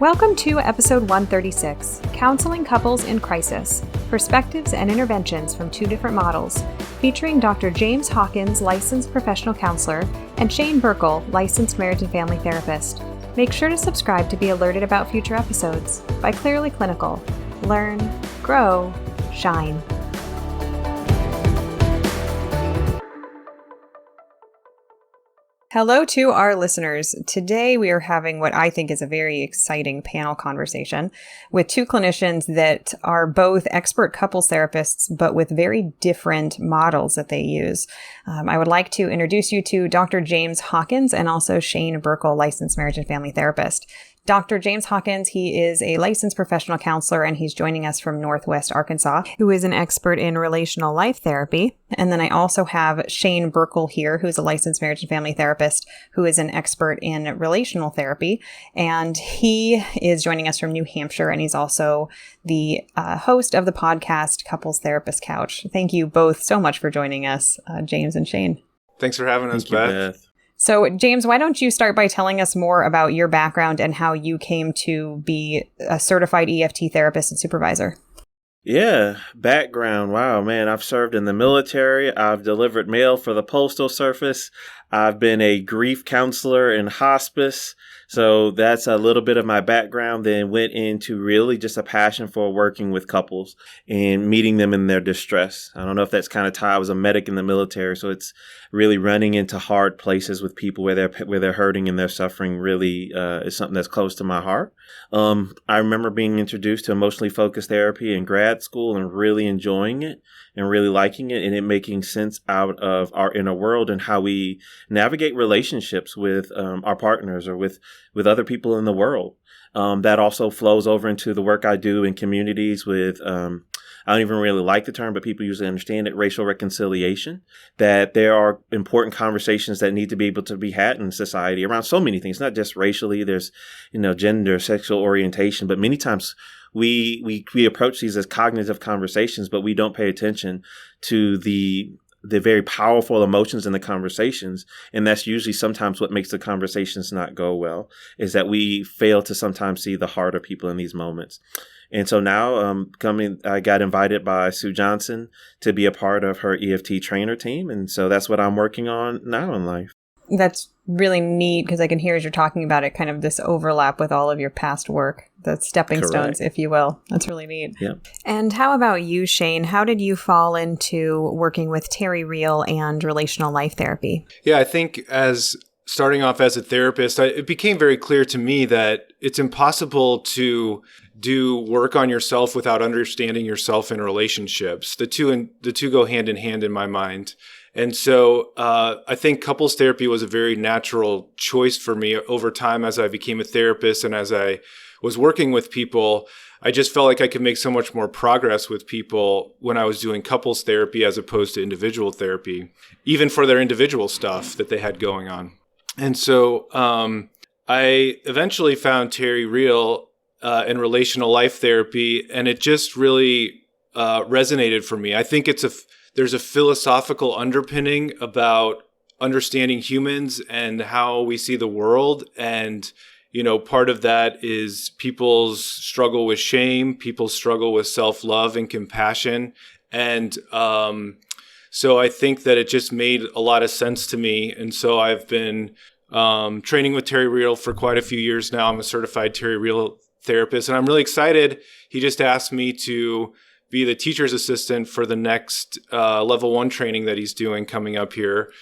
Welcome to episode 136, Counseling Couples in Crisis, Perspectives and Interventions from Two Different Models, featuring Dr. James Hawkins, licensed professional counselor, and Shane Birkel, licensed marriage and family therapist. Make sure to subscribe to be alerted about future episodes. By Clearly Clinical. Learn, grow, shine. Hello to our listeners. Today we are having what I think is a very exciting panel conversation with two clinicians that are both expert couples therapists, but with very different models that they use. I would like to introduce you to Dr. James Hawkins and also Shane Birkel, licensed marriage and family therapist. Dr. James Hawkins, he is a licensed professional counselor, and he's joining us from Northwest Arkansas, who is an expert in relational life therapy. And then I also have Shane Birkel here, who's a licensed marriage and family therapist, who is an expert in relational therapy. And he is joining us from New Hampshire, and he's also the host of the podcast Couples Therapist Couch. Thank you both so much for joining us, James and Shane. Thanks for having us, Beth. So, James, why don't you start by telling us more about your background and how you came to be a certified EFT therapist and supervisor? Yeah, background. Wow, man, I've served in the military. I've delivered mail for the Postal Service. I've been a grief counselor in hospice. So that's a little bit of my background. Then went into really just a passion for working with couples and meeting them in their distress. I don't know if that's kind of tied. I was a medic in the military, so it's really running into hard places with people where they're hurting and they're suffering. Really is something that's close to my heart. I remember being introduced to emotionally focused therapy in grad school and really enjoying it and really liking it, and it making sense out of our inner world and how we navigate relationships with our partners or with other people in the world. That also flows over into the work I do in communities with, I don't even really like the term, but people usually understand it, racial reconciliation, that there are important conversations that need to be able to be had in society around so many things, not just racially. There's, gender, sexual orientation, but many times we approach these as cognitive conversations, but we don't pay attention to the very powerful emotions in the conversations. And that's usually sometimes what makes the conversations not go well, is that we fail to sometimes see the heart of people in these moments. And so now I got invited by Sue Johnson to be a part of her EFT trainer team. And so that's what I'm working on now in life. That's really neat because I can hear as you're talking about it, kind of this overlap with all of your past work, the stepping stones, if you will. That's really neat. Yeah. And how about you, Shane? How did you fall into working with Terry Real and relational life therapy? Yeah, I think as starting off as a therapist, it became very clear to me that it's impossible to do work on yourself without understanding yourself in relationships. The two go hand in my mind. And so I think couples therapy was a very natural choice for me over time as I became a therapist and as I was working with people. I just felt like I could make so much more progress with people when I was doing couples therapy as opposed to individual therapy, even for their individual stuff that they had going on. And so I eventually found Terry Real in relational life therapy, and it just really resonated for me. I think there's a philosophical underpinning about understanding humans and how we see the world. And, part of that is people's struggle with shame, people's struggle with self-love and compassion. And so I think that it just made a lot of sense to me. And so I've been training with Terry Real for quite a few years now. I'm a certified Terry Real therapist, and I'm really excited. He just asked me to be the teacher's assistant for the next level 1 training that he's doing coming up here,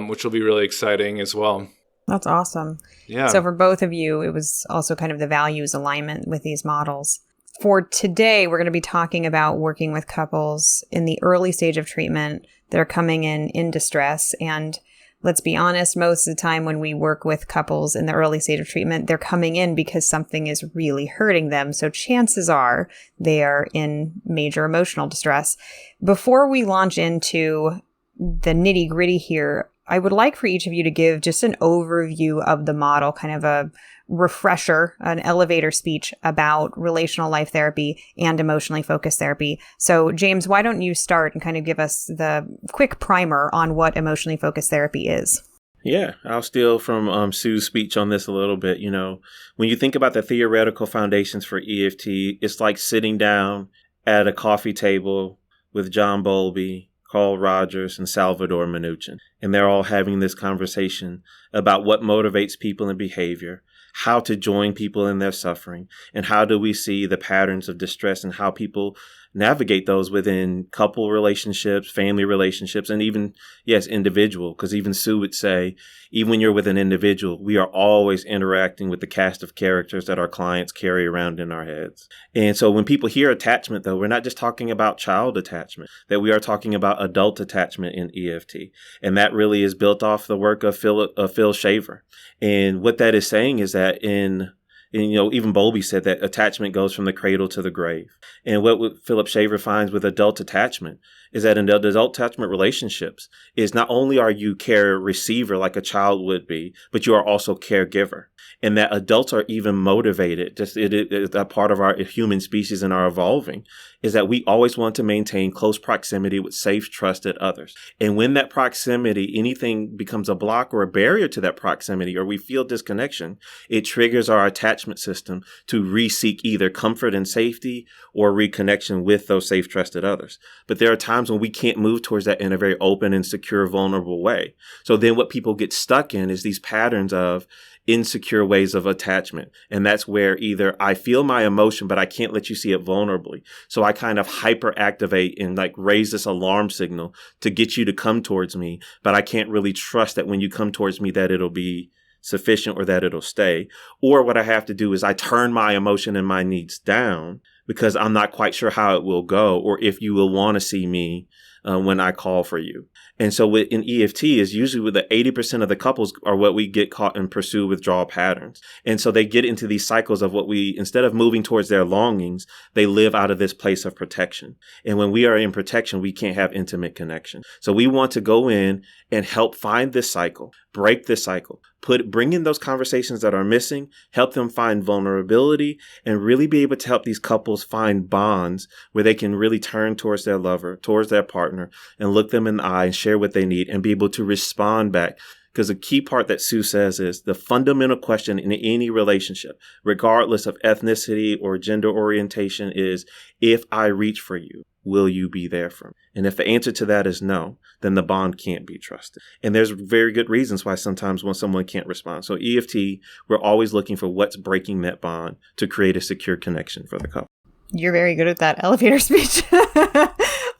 which will be really exciting as well. That's awesome. Yeah. So for both of you, it was also kind of the values alignment with these models. For today, we're going to be talking about working with couples in the early stage of treatment that are coming in distress. And let's be honest, most of the time when we work with couples in the early stage of treatment, they're coming in because something is really hurting them. So chances are they are in major emotional distress. Before we launch into the nitty gritty here, I would like for each of you to give just an overview of the model, kind of a refresher, an elevator speech about relational life therapy and emotionally focused therapy. So James, why don't you start and kind of give us the quick primer on what emotionally focused therapy is? Yeah, I'll steal from Sue's speech on this a little bit. You know, when you think about the theoretical foundations for EFT, it's like sitting down at a coffee table with John Bowlby, Carl Rogers, and Salvador Minuchin. And they're all having this conversation about what motivates people in behavior, how to join people in their suffering, and how do we see the patterns of distress and how people navigate those within couple relationships, family relationships, and even, yes, individual. Because even Sue would say, even when you're with an individual, we are always interacting with the cast of characters that our clients carry around in our heads. And so when people hear attachment, though, we're not just talking about child attachment, that we are talking about adult attachment in EFT. And that really is built off the work of Phil Shaver. And what that is saying is that and, you know, even Bowlby said that attachment goes from the cradle to the grave. And what Philip Shaver finds with adult attachment is that in adult attachment relationships is not only are you care receiver like a child would be, but you are also caregiver. And that adults are even motivated, just it is a part of our human species and our evolving, is that we always want to maintain close proximity with safe, trusted others. And when that proximity, anything becomes a block or a barrier to that proximity, or we feel disconnection, it triggers our attachment system to re-seek either comfort and safety or reconnection with those safe, trusted others. But there are times when we can't move towards that in a very open and secure, vulnerable way. So then what people get stuck in is these patterns of insecure ways of attachment. And that's where either I feel my emotion, but I can't let you see it vulnerably. So I kind of hyperactivate and like raise this alarm signal to get you to come towards me. But I can't really trust that when you come towards me that it'll be sufficient or that it'll stay. Or what I have to do is I turn my emotion and my needs down because I'm not quite sure how it will go or if you will want to see me when I call for you. And so in EFT is usually with the 80% of the couples are what we get caught and pursue withdrawal patterns. And so they get into these cycles of what we, instead of moving towards their longings, they live out of this place of protection. And when we are in protection, we can't have intimate connection. So we want to go in and help find this cycle, break this cycle, bring in those conversations that are missing, help them find vulnerability, and really be able to help these couples find bonds where they can really turn towards their lover, towards their partner, and look them in the eye and share what they need and be able to respond back. Because the key part that Sue says is the fundamental question in any relationship, regardless of ethnicity or gender orientation, is if I reach for you, will you be there for me? And if the answer to that is no, then the bond can't be trusted. And there's very good reasons why sometimes when someone can't respond. So EFT, we're always looking for what's breaking that bond to create a secure connection for the couple. You're very good at that elevator speech.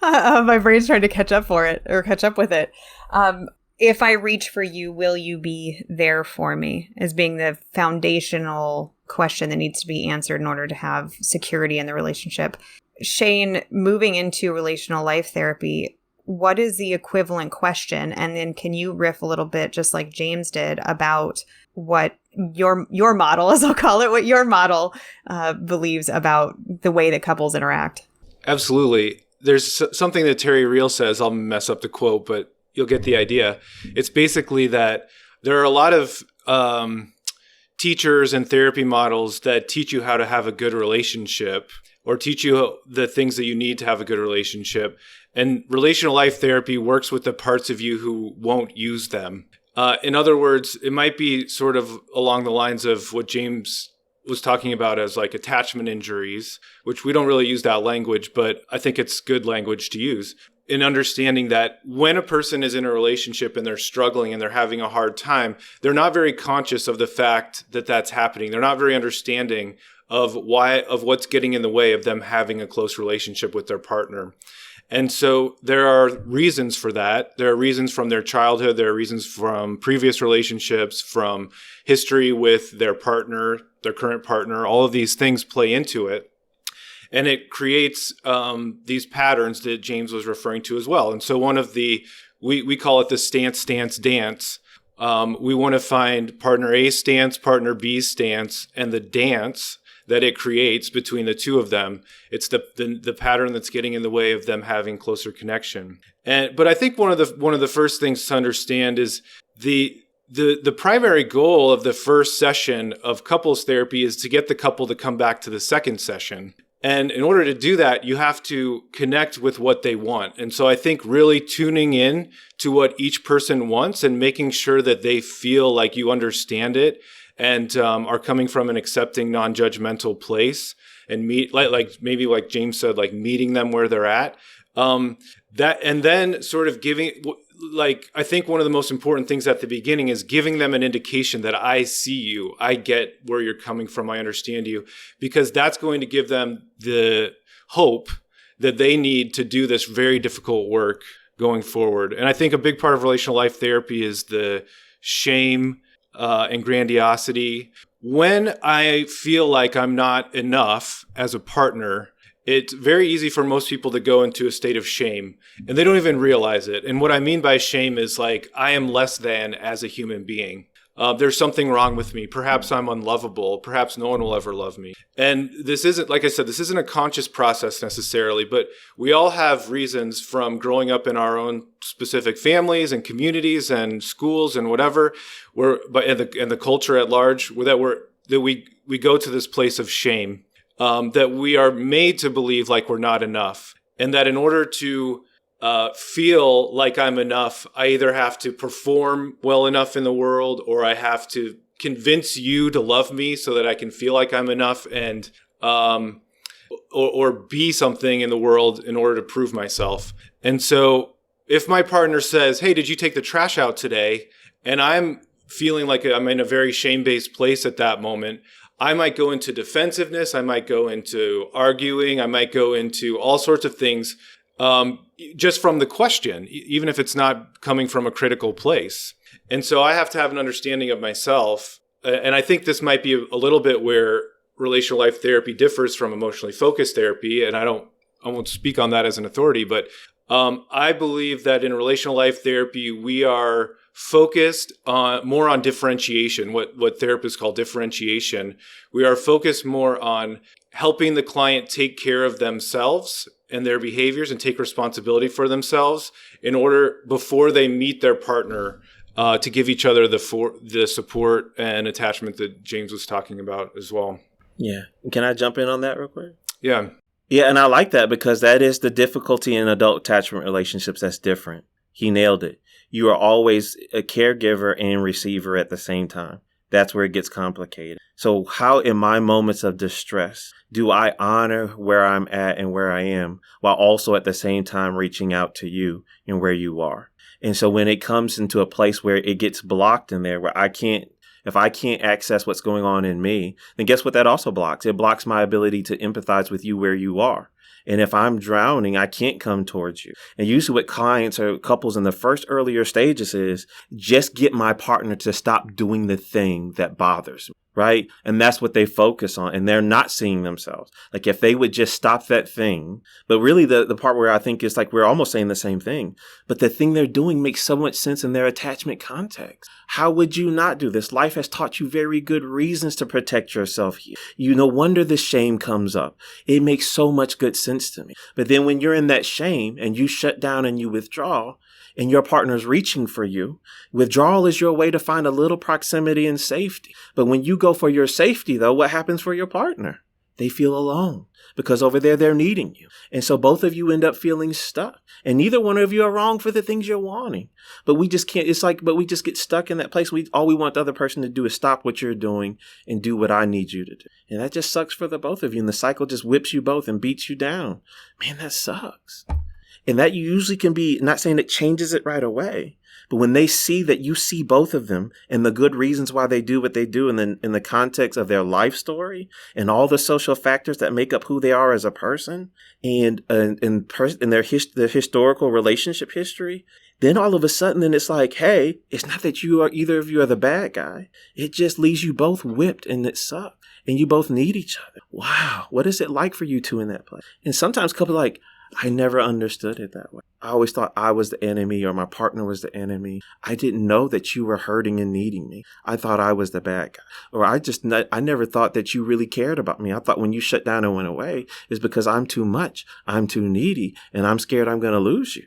My brain's trying to catch up with it. If I reach for you, will you be there for me? As being the foundational question that needs to be answered in order to have security in the relationship. Shane, moving into relational life therapy, what is the equivalent question? And then can you riff a little bit, just like James did, about what your model, as I'll call it, what your model believes about the way that couples interact? Absolutely. There's something that Terry Real says, I'll mess up the quote, but you'll get the idea. It's basically that there are a lot of teachers and therapy models that teach you how to have a good relationship or teach you the things that you need to have a good relationship. And relational life therapy works with the parts of you who won't use them. In other words, it might be sort of along the lines of what James was talking about as like attachment injuries, which we don't really use that language, but I think it's good language to use. In understanding that when a person is in a relationship and they're struggling and they're having a hard time, they're not very conscious of the fact that that's happening. They're not very understanding of what's getting in the way of them having a close relationship with their partner. And so there are reasons for that. There are reasons from their childhood. There are reasons from previous relationships, from history with their partner, their current partner. All of these things play into it. And it creates these patterns that James was referring to as well. And so one of we call it the stance, dance. We want to find partner A's stance, partner B's stance, and the dance that it creates between the two of them. It's the pattern that's getting in the way of them having closer connection. But I think one of the first things to understand is the primary goal of the first session of couples therapy is to get the couple to come back to the second session. And in order to do that, you have to connect with what they want. And so I think really tuning in to what each person wants and making sure that they feel like you understand it and are coming from an accepting, non-judgmental place, and meet maybe like James said, like meeting them where they're at. That, and then sort of giving, like, I think one of the most important things at the beginning is giving them an indication that I see you, I get where you're coming from, I understand you, because that's going to give them the hope that they need to do this very difficult work going forward. And I think a big part of relational life therapy is the shame and grandiosity. When I feel like I'm not enough as a partner, it's very easy for most people to go into a state of shame, and they don't even realize it. And what I mean by shame is like, I am less than as a human being. There's something wrong with me. Perhaps I'm unlovable. Perhaps no one will ever love me. And this isn't, like I said, this isn't a conscious process necessarily, but we all have reasons from growing up in our own specific families and communities and schools and whatever, and the culture at large, that we go to this place of shame. That we are made to believe like we're not enough. And that in order to feel like I'm enough, I either have to perform well enough in the world, or I have to convince you to love me so that I can feel like I'm enough, and or be something in the world in order to prove myself. And so if my partner says, hey, did you take the trash out today? And I'm feeling like I'm in a very shame-based place at that moment, I might go into defensiveness. I might go into arguing. I might go into all sorts of things just from the question, even if it's not coming from a critical place. And so I have to have an understanding of myself. And I think this might be a little bit where relational life therapy differs from emotionally focused therapy. And I won't speak on that as an authority, but I believe that in relational life therapy, we are focused more on differentiation, what therapists call differentiation. We are focused more on helping the client take care of themselves and their behaviors and take responsibility for themselves in order, before they meet their partner, to give each other the support and attachment that James was talking about as well. Yeah. Can I jump in on that real quick? Yeah. Yeah, and I like that, because that is the difficulty in adult attachment relationships that's different. He nailed it. You are always a caregiver and receiver at the same time. That's where it gets complicated. So how, in my moments of distress, do I honor where I'm at and where I am, while also at the same time reaching out to you and where you are? And so when it comes into a place where it gets blocked in there, where if I can't access what's going on in me, then guess what that also blocks? It blocks my ability to empathize with you where you are. And if I'm drowning, I can't come towards you. And usually what clients or couples in the first earlier stages is just get my partner to stop doing the thing that bothers me, right? And that's what they focus on. And they're not seeing themselves. Like if they would just stop that thing. But really the part where I think is like we're almost saying the same thing. But the thing they're doing makes so much sense in their attachment context. How would you not do this? Life has taught you very good reasons to protect yourself. No wonder the shame comes up. It makes so much good sense to me. But then when you're in that shame and you shut down and you withdraw, and your partner's reaching for you, withdrawal is your way to find a little proximity and safety. But when you go for your safety, though, what happens for your partner? They feel alone, because over there, they're needing you. And so both of you end up feeling stuck. And neither one of you are wrong for the things you're wanting. But we just can't, but we just get stuck in that place. All we want the other person to do is stop what you're doing and do what I need you to do. And that just sucks for the both of you. And the cycle just whips you both and beats you down. Man, that sucks. And that usually can be, not saying it changes it right away, but when they see that you see both of them and the good reasons why they do what they do in the context of their life story and all the social factors that make up who they are as a person and their historical relationship history, then all of a sudden, then it's like, hey, it's not that either of you are the bad guy. It just leaves you both whipped and it sucks. And you both need each other. Wow. What is it like for you two in that place? And sometimes couples like, I never understood it that way. I always thought I was the enemy or my partner was the enemy. I didn't know that you were hurting and needing me. I thought I was the bad guy. Or I never thought that you really cared about me. I thought when you shut down and went away is because I'm too much. I'm too needy and I'm scared I'm going to lose you.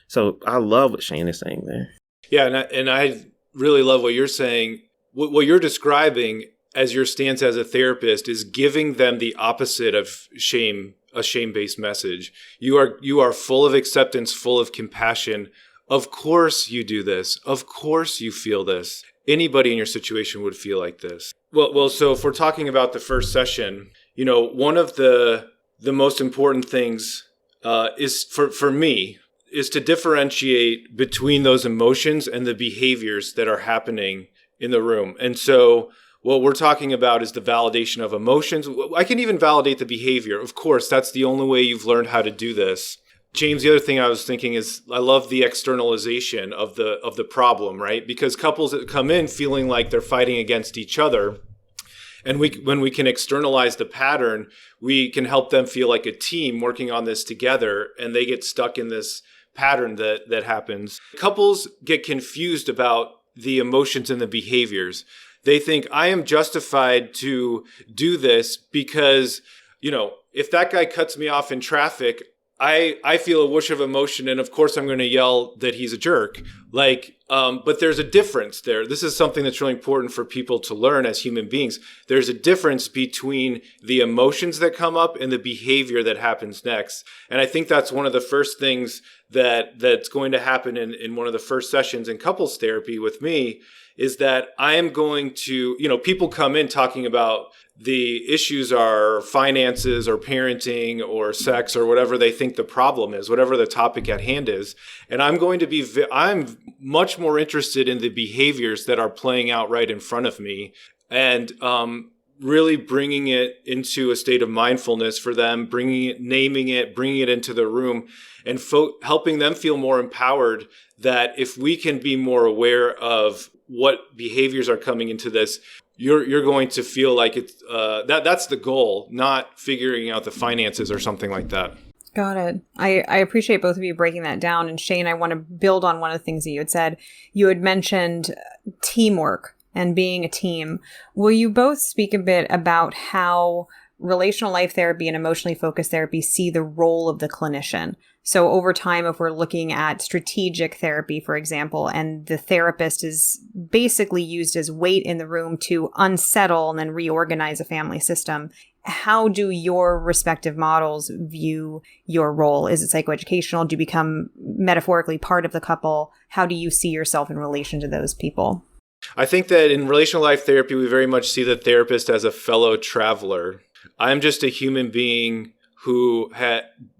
So I love what Shane is saying there. Yeah. And I really love what you're saying. What you're describing as your stance as a therapist is giving them the opposite of shame, a shame-based message. You are full of acceptance, full of compassion. Of course you do this. Of course you feel this. Anybody in your situation would feel like this. Well, so if we're talking about the first session, one of the most important things is for me is to differentiate between those emotions and the behaviors that are happening in the room. And so what we're talking about is the validation of emotions. I can even validate the behavior. Of course, that's the only way you've learned how to do this. James, the other thing I was thinking is I love the externalization of the problem, right? Because couples that come in feeling like they're fighting against each other, and when we can externalize the pattern, we can help them feel like a team working on this together, and they get stuck in this pattern that happens. Couples get confused about the emotions and the behaviors. They think I am justified to do this because, if that guy cuts me off in traffic, I feel a whoosh of emotion, and of course I'm going to yell that he's a jerk. But there's a difference there. This is something that's really important for people to learn as human beings. There's a difference between the emotions that come up and the behavior that happens next. And I think that's one of the first things that's going to happen in one of the first sessions in couples therapy with me is that I am going to, people come in talking about the issues are finances or parenting or sex or whatever they think the problem is, whatever the topic at hand is. And I'm much more interested in the behaviors that are playing out right in front of me and really bringing it into a state of mindfulness for them, naming it, bringing it into the room and helping them feel more empowered that if we can be more aware of what behaviors are coming into this, you're going to feel like it's that's the goal, not figuring out the finances or something like that. Got it. I appreciate both of you breaking that down. And Shane, I want to build on one of the things that you had said. You had mentioned teamwork and being a team. Will you both speak a bit about how relational life therapy and emotionally focused therapy see the role of the clinician? So over time, if we're looking at strategic therapy, for example, and the therapist is basically used as weight in the room to unsettle and then reorganize a family system, how do your respective models view your role? Is it psychoeducational? Do you become metaphorically part of the couple? How do you see yourself in relation to those people? I think that in relational life therapy, we very much see the therapist as a fellow traveler. I'm just a human being who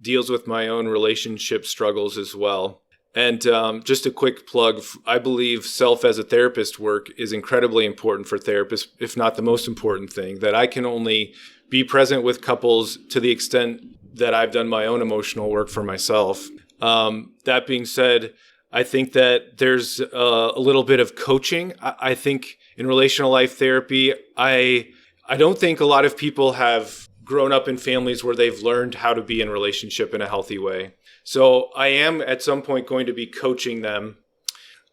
deals with my own relationship struggles as well. And just a quick plug, I believe self as a therapist work is incredibly important for therapists, if not the most important thing, that I can only be present with couples to the extent that I've done my own emotional work for myself. That being said, I think that there's a little bit of coaching. I think in relational life therapy, I don't think a lot of people have grown up in families where they've learned how to be in relationship in a healthy way. So I am at some point going to be coaching them.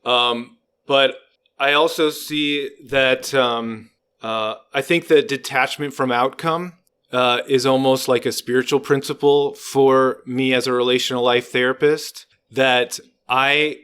But I also see that I think that detachment from outcome is almost like a spiritual principle for me as a relational life therapist, that I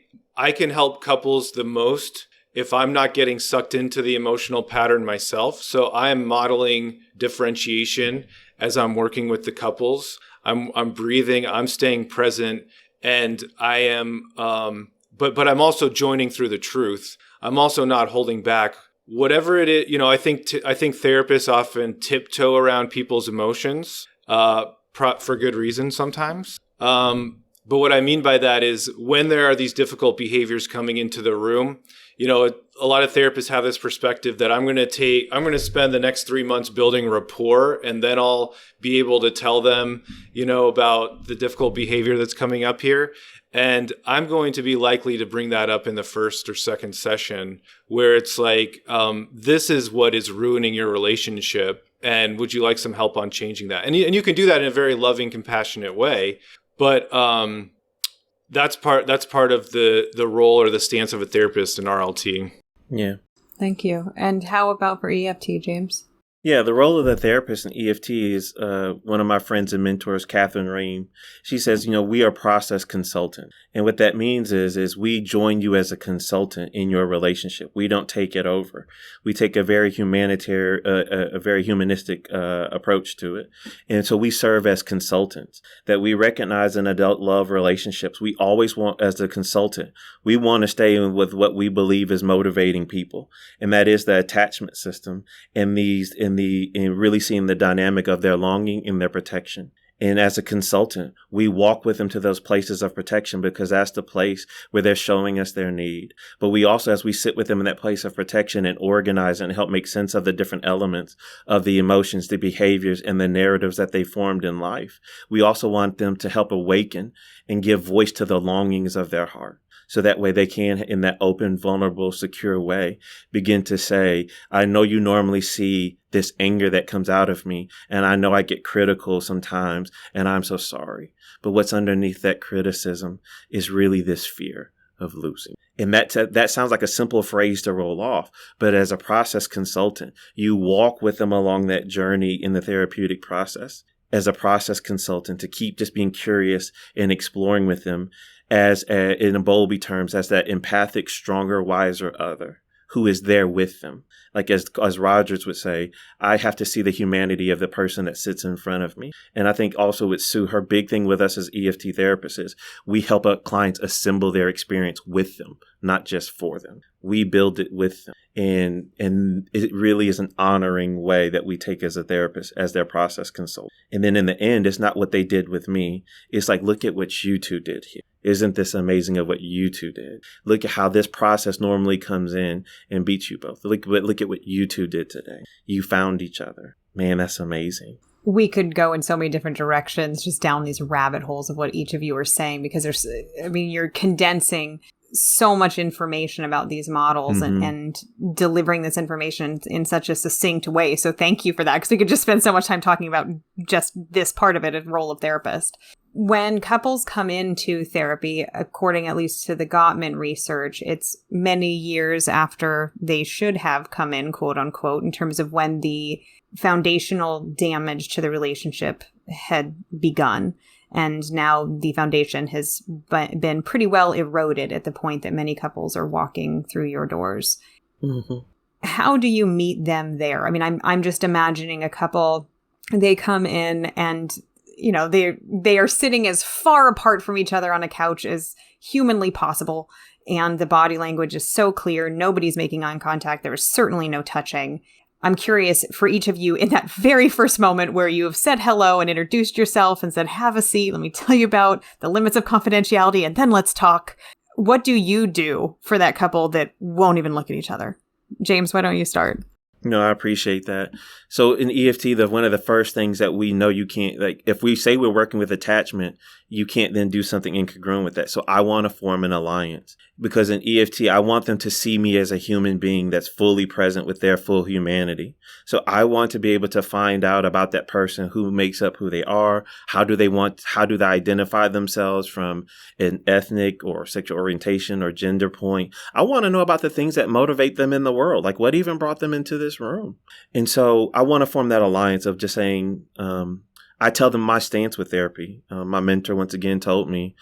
can help couples the most if I'm not getting sucked into the emotional pattern myself. So I am modeling differentiation as I'm working with the couples. I'm breathing, I'm staying present, and I am, but I'm also joining through the truth. I'm also not holding back. Whatever it is, I think therapists often tiptoe around people's emotions for good reason sometimes. But what I mean by that is when there are these difficult behaviors coming into the room, a lot of therapists have this perspective that I'm going to spend the next 3 months building rapport, and then I'll be able to tell them, about the difficult behavior that's coming up here. And I'm going to be likely to bring that up in the first or second session where it's like, this is what is ruining your relationship. And would you like some help on changing that? And you can do that in a very loving, compassionate way. But that's part of the role or the stance of a therapist in RLT. Yeah. Thank you. And how about for EFT, James? Yeah, the role of the therapist in EFT is one of my friends and mentors, Catherine Ream. She says, we are process consultant. And what that means is we join you as a consultant in your relationship. We don't take it over. We take a very humanitarian, a very humanistic approach to it. And so we serve as consultants that we recognize in adult love relationships. We always want, as a consultant, we want to stay with what we believe is motivating people. And that is the attachment system and in really seeing the dynamic of their longing and their protection. And as a consultant, we walk with them to those places of protection because that's the place where they're showing us their need. But we also, as we sit with them in that place of protection and organize and help make sense of the different elements of the emotions, the behaviors, and the narratives that they formed in life, we also want them to help awaken and give voice to the longings of their heart. So that way they can, in that open, vulnerable, secure way, begin to say, I know you normally see this anger that comes out of me, and I know I get critical sometimes, and I'm so sorry. But what's underneath that criticism is really this fear of losing. And that sounds like a simple phrase to roll off, but as a process consultant, you walk with them along that journey in the therapeutic process. As a process consultant, to keep just being curious and exploring with them in Bowlby terms, as that empathic, stronger, wiser other who is there with them. Like as Rogers would say, I have to see the humanity of the person that sits in front of me. And I think also with Sue, her big thing with us as EFT therapists is we help our clients assemble their experience with them, not just for them. We build it with them. And it really is an honoring way that we take as a therapist, as their process consultant. And then in the end, it's not what they did with me. It's like, look at what you two did here. Isn't this amazing of what you two did? Look at how this process normally comes in and beats you both. Look at what you two did today. You found each other. Man, that's amazing. We could go in so many different directions, just down these rabbit holes of what each of you are saying, because you're condensing so much information about these models and delivering this information in such a succinct way. So thank you for that, because we could just spend so much time talking about just this part of it, a role of therapist. When couples come into therapy, according at least to the Gottman research, it's many years after they should have come in, quote unquote, in terms of when the foundational damage to the relationship had begun. And now the foundation has been pretty well eroded at the point that many couples are walking through your doors. Mm-hmm. How do you meet them there? I mean, I'm just imagining a couple, they come in and, they are sitting as far apart from each other on a couch as humanly possible. And the body language is so clear. Nobody's making eye contact. There is certainly no touching. I'm curious for each of you in that very first moment where you have said hello and introduced yourself and said, have a seat. Let me tell you about the limits of confidentiality and then let's talk. What do you do for that couple that won't even look at each other? James, why don't you start? No, I appreciate that. So in EFT, one of the first things that we know you can't, like if we say we're working with attachment, you can't then do something incongruent with that. So I want to form an alliance because in EFT, I want them to see me as a human being that's fully present with their full humanity. So I want to be able to find out about that person, who makes up who they are. How do they identify themselves from an ethnic or sexual orientation or gender point? I want to know about the things that motivate them in the world. Like what even brought them into this room? And so I want to form that alliance of just saying, I tell them my stance with therapy. My mentor once again told me,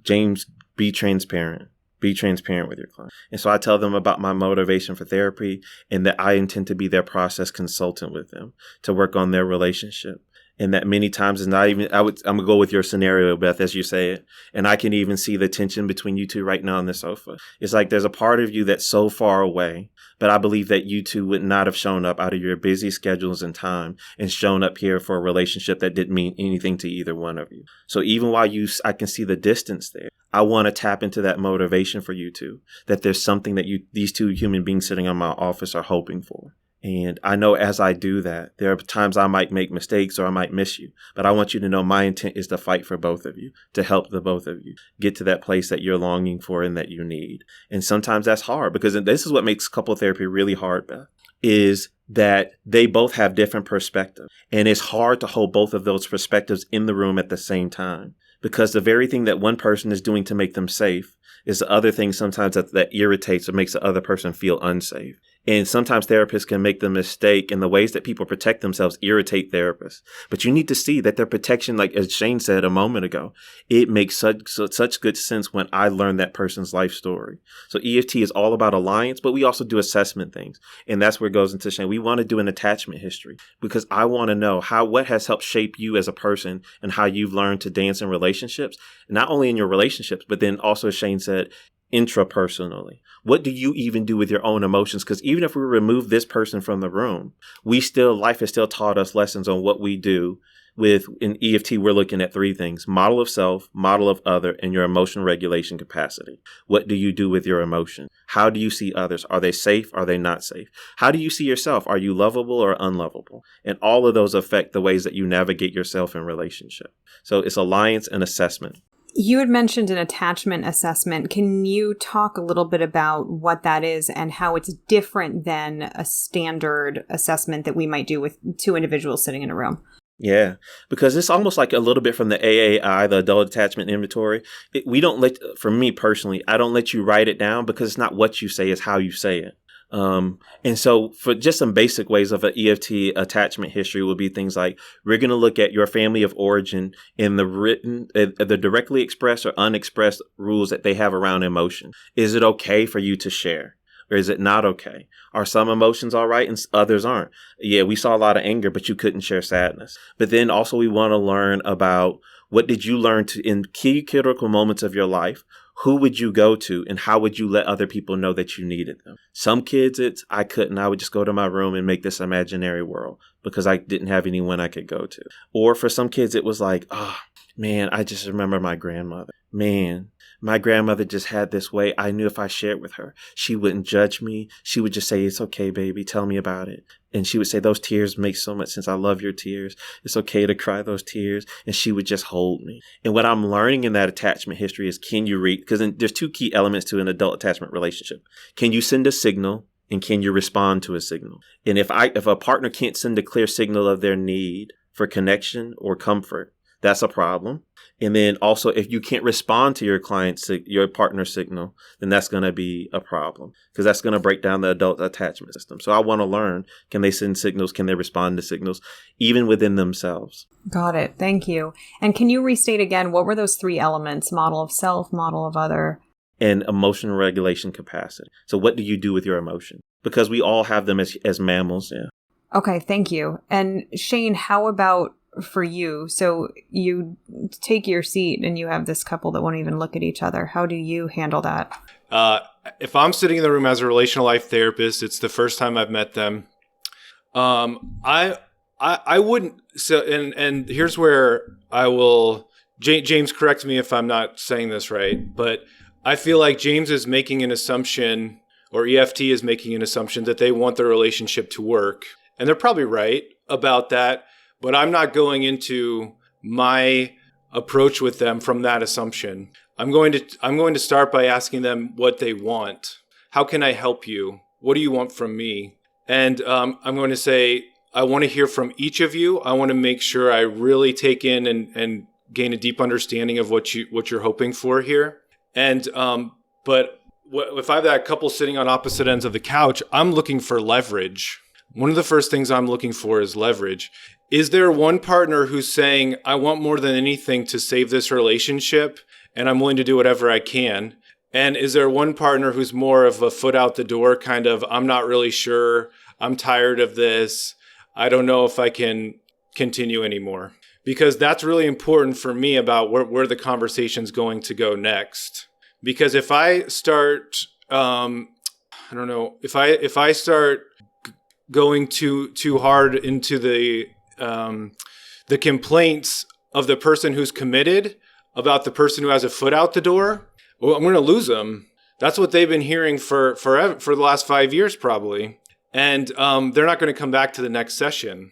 James, be transparent. Be transparent with your client. And so I tell them about my motivation for therapy and that I intend to be their process consultant with them to work on their relationship. And that many times is not even, I'm going to go with your scenario, Beth, as you say it. And I can even see the tension between you two right now on the sofa. It's like there's a part of you that's so far away, but I believe that you two would not have shown up out of your busy schedules and time and shown up here for a relationship that didn't mean anything to either one of you. So even while I can see the distance there, I want to tap into that motivation for you two, that there's something that these two human beings sitting in my office are hoping for. And I know as I do that, there are times I might make mistakes or I might miss you. But I want you to know my intent is to fight for both of you, to help the both of you get to that place that you're longing for and that you need. And sometimes that's hard because this is what makes couple therapy really hard, Beth, is that they both have different perspectives. And it's hard to hold both of those perspectives in the room at the same time because the very thing that one person is doing to make them safe is the other thing sometimes that irritates or makes the other person feel unsafe. And sometimes therapists can make the mistake, and the ways that people protect themselves irritate therapists. But you need to see that their protection, like as Shane said a moment ago, it makes such good sense when I learned that person's life story. So EFT is all about alliance, but we also do assessment things. And that's where it goes into Shane. We want to do an attachment history because I want to know what has helped shape you as a person and how you've learned to dance in relationships, not only in your relationships, but then also, as Shane said, intrapersonally. What do you even do with your own emotions? Because even if we remove this person from the room, life has still taught us lessons on what we do. In EFT, we're looking at three things: model of self, model of other, and your emotion regulation capacity. What do you do with your emotion? How do you see others? Are they safe? Are they not safe? How do you see yourself? Are you lovable or unlovable? And all of those affect the ways that you navigate yourself in relationship. So it's alliance and assessment. You had mentioned an attachment assessment. Can you talk a little bit about what that is and how it's different than a standard assessment that we might do with two individuals sitting in a room? Yeah, because it's almost like a little bit from the AAI, the Adult Attachment Inventory. For me personally, I don't let you write it down because it's not what you say, it's how you say it. And so for just some basic ways of an EFT attachment history would be things like, we're going to look at your family of origin in the directly expressed or unexpressed rules that they have around emotion. Is it okay for you to share? Or is it not okay? Are some emotions all right and others aren't? Yeah, we saw a lot of anger, but you couldn't share sadness. But then also we want to learn about what did you learn in key critical moments of your life? Who would you go to and how would you let other people know that you needed them? Some kids, I couldn't. I would just go to my room and make this imaginary world because I didn't have anyone I could go to. Or for some kids, it was like, oh, man, I just remember my grandmother. Man, my grandmother just had this way. I knew if I shared with her, she wouldn't judge me. She would just say, it's okay, baby. Tell me about it. And she would say, those tears make so much sense. I love your tears. It's okay to cry those tears. And she would just hold me. And what I'm learning in that attachment history is, can you read? Because there's two key elements to an adult attachment relationship. Can you send a signal? And can you respond to a signal? And if a partner can't send a clear signal of their need for connection or comfort, that's a problem. And then also, if you can't respond to your partner's signal, then that's going to be a problem because that's going to break down the adult attachment system. So I want to learn, can they send signals? Can they respond to signals, even within themselves? Got it. Thank you. And can you restate again, what were those three elements? Model of self, model of other, and emotional regulation capacity. So what do you do with your emotion? Because we all have them as mammals. Yeah. Okay. Thank you. And Shane, how about for you? So you take your seat and you have this couple that won't even look at each other. How do you handle that? If I'm sitting in the room as a relational life therapist, it's the first time I've met them. I wouldn't. So, and here's where I will, James, correct me if I'm not saying this right, but I feel like James is making an assumption, or EFT is making an assumption that they want the relationship to work. And they're probably right about that. But I'm not going into my approach with them from that assumption. I'm going to start by asking them what they want. How can I help you? What do you want from me? And I'm going to say, I want to hear from each of you. I want to make sure I really take in and gain a deep understanding of what you're hoping for here. And but if I have that couple sitting on opposite ends of the couch, I'm looking for leverage. One of the first things I'm looking for is leverage. Is there one partner who's saying, I want more than anything to save this relationship, and I'm willing to do whatever I can? And is there one partner who's more of a foot out the door, kind of, I'm not really sure, I'm tired of this, I don't know if I can continue anymore? Because that's really important for me about where the conversation's going to go next. Because if I start, if I start going too hard into the complaints of the person who's committed about the person who has a foot out the door, well, I'm going to lose them. That's what they've been hearing for the last 5 years, probably. And they're not going to come back to the next session.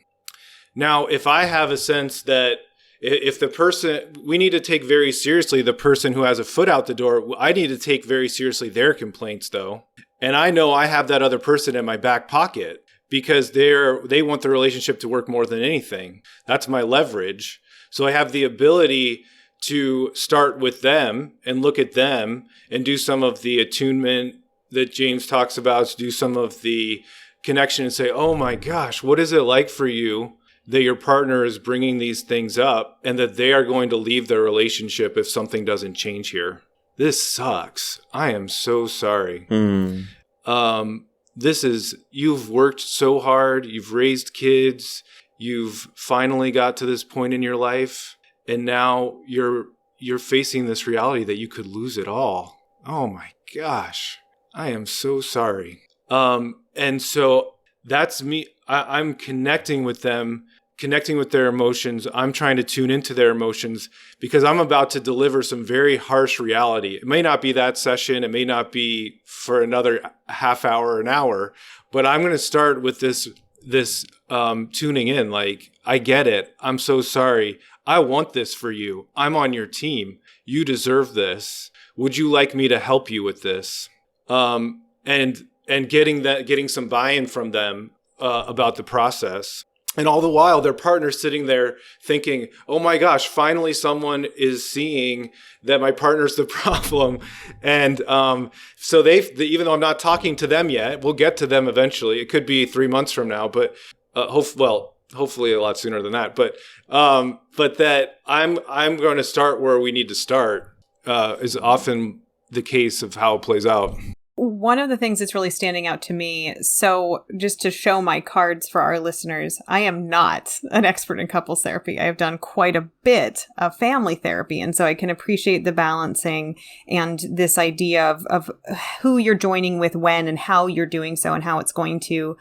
Now, if I have a sense that if the person, we need to take very seriously the person who has a foot out the door, I need to take very seriously their complaints, though. And I know I have that other person in my back pocket, because they want the relationship to work more than anything. That's my leverage. So I have the ability to start with them and look at them and do some of the attunement, that James talks about is do some of the connection and say, oh my gosh, what is it like for you that your partner is bringing these things up and that they are going to leave their relationship if something doesn't change here? This sucks. I am so sorry. You've worked so hard. You've raised kids. You've finally got to this point in your life. And now you're facing this reality that you could lose it all. Oh my gosh. I am so sorry. And so that's me. I'm connecting with them, connecting with their emotions. I'm trying to tune into their emotions because I'm about to deliver some very harsh reality. It may not be that session. It may not be for another half hour, an hour, but I'm going to start with this tuning in. Like, I get it. I'm so sorry. I want this for you. I'm on your team. You deserve this. Would you like me to help you with this? And getting some buy-in from them about the process. And all the while, their partner's sitting there thinking, oh my gosh, finally someone is seeing that my partner's the problem. And so even though I'm not talking to them yet, we'll get to them eventually. It could be 3 months from now, but hopefully a lot sooner than that. But that I'm going to start where we need to start is often the case of how it plays out. One of the things that's really standing out to me, so just to show my cards for our listeners, I am not an expert in couples therapy. I have done quite a bit of family therapy. And so I can appreciate the balancing and this idea of who you're joining with when and how you're doing so and how it's going to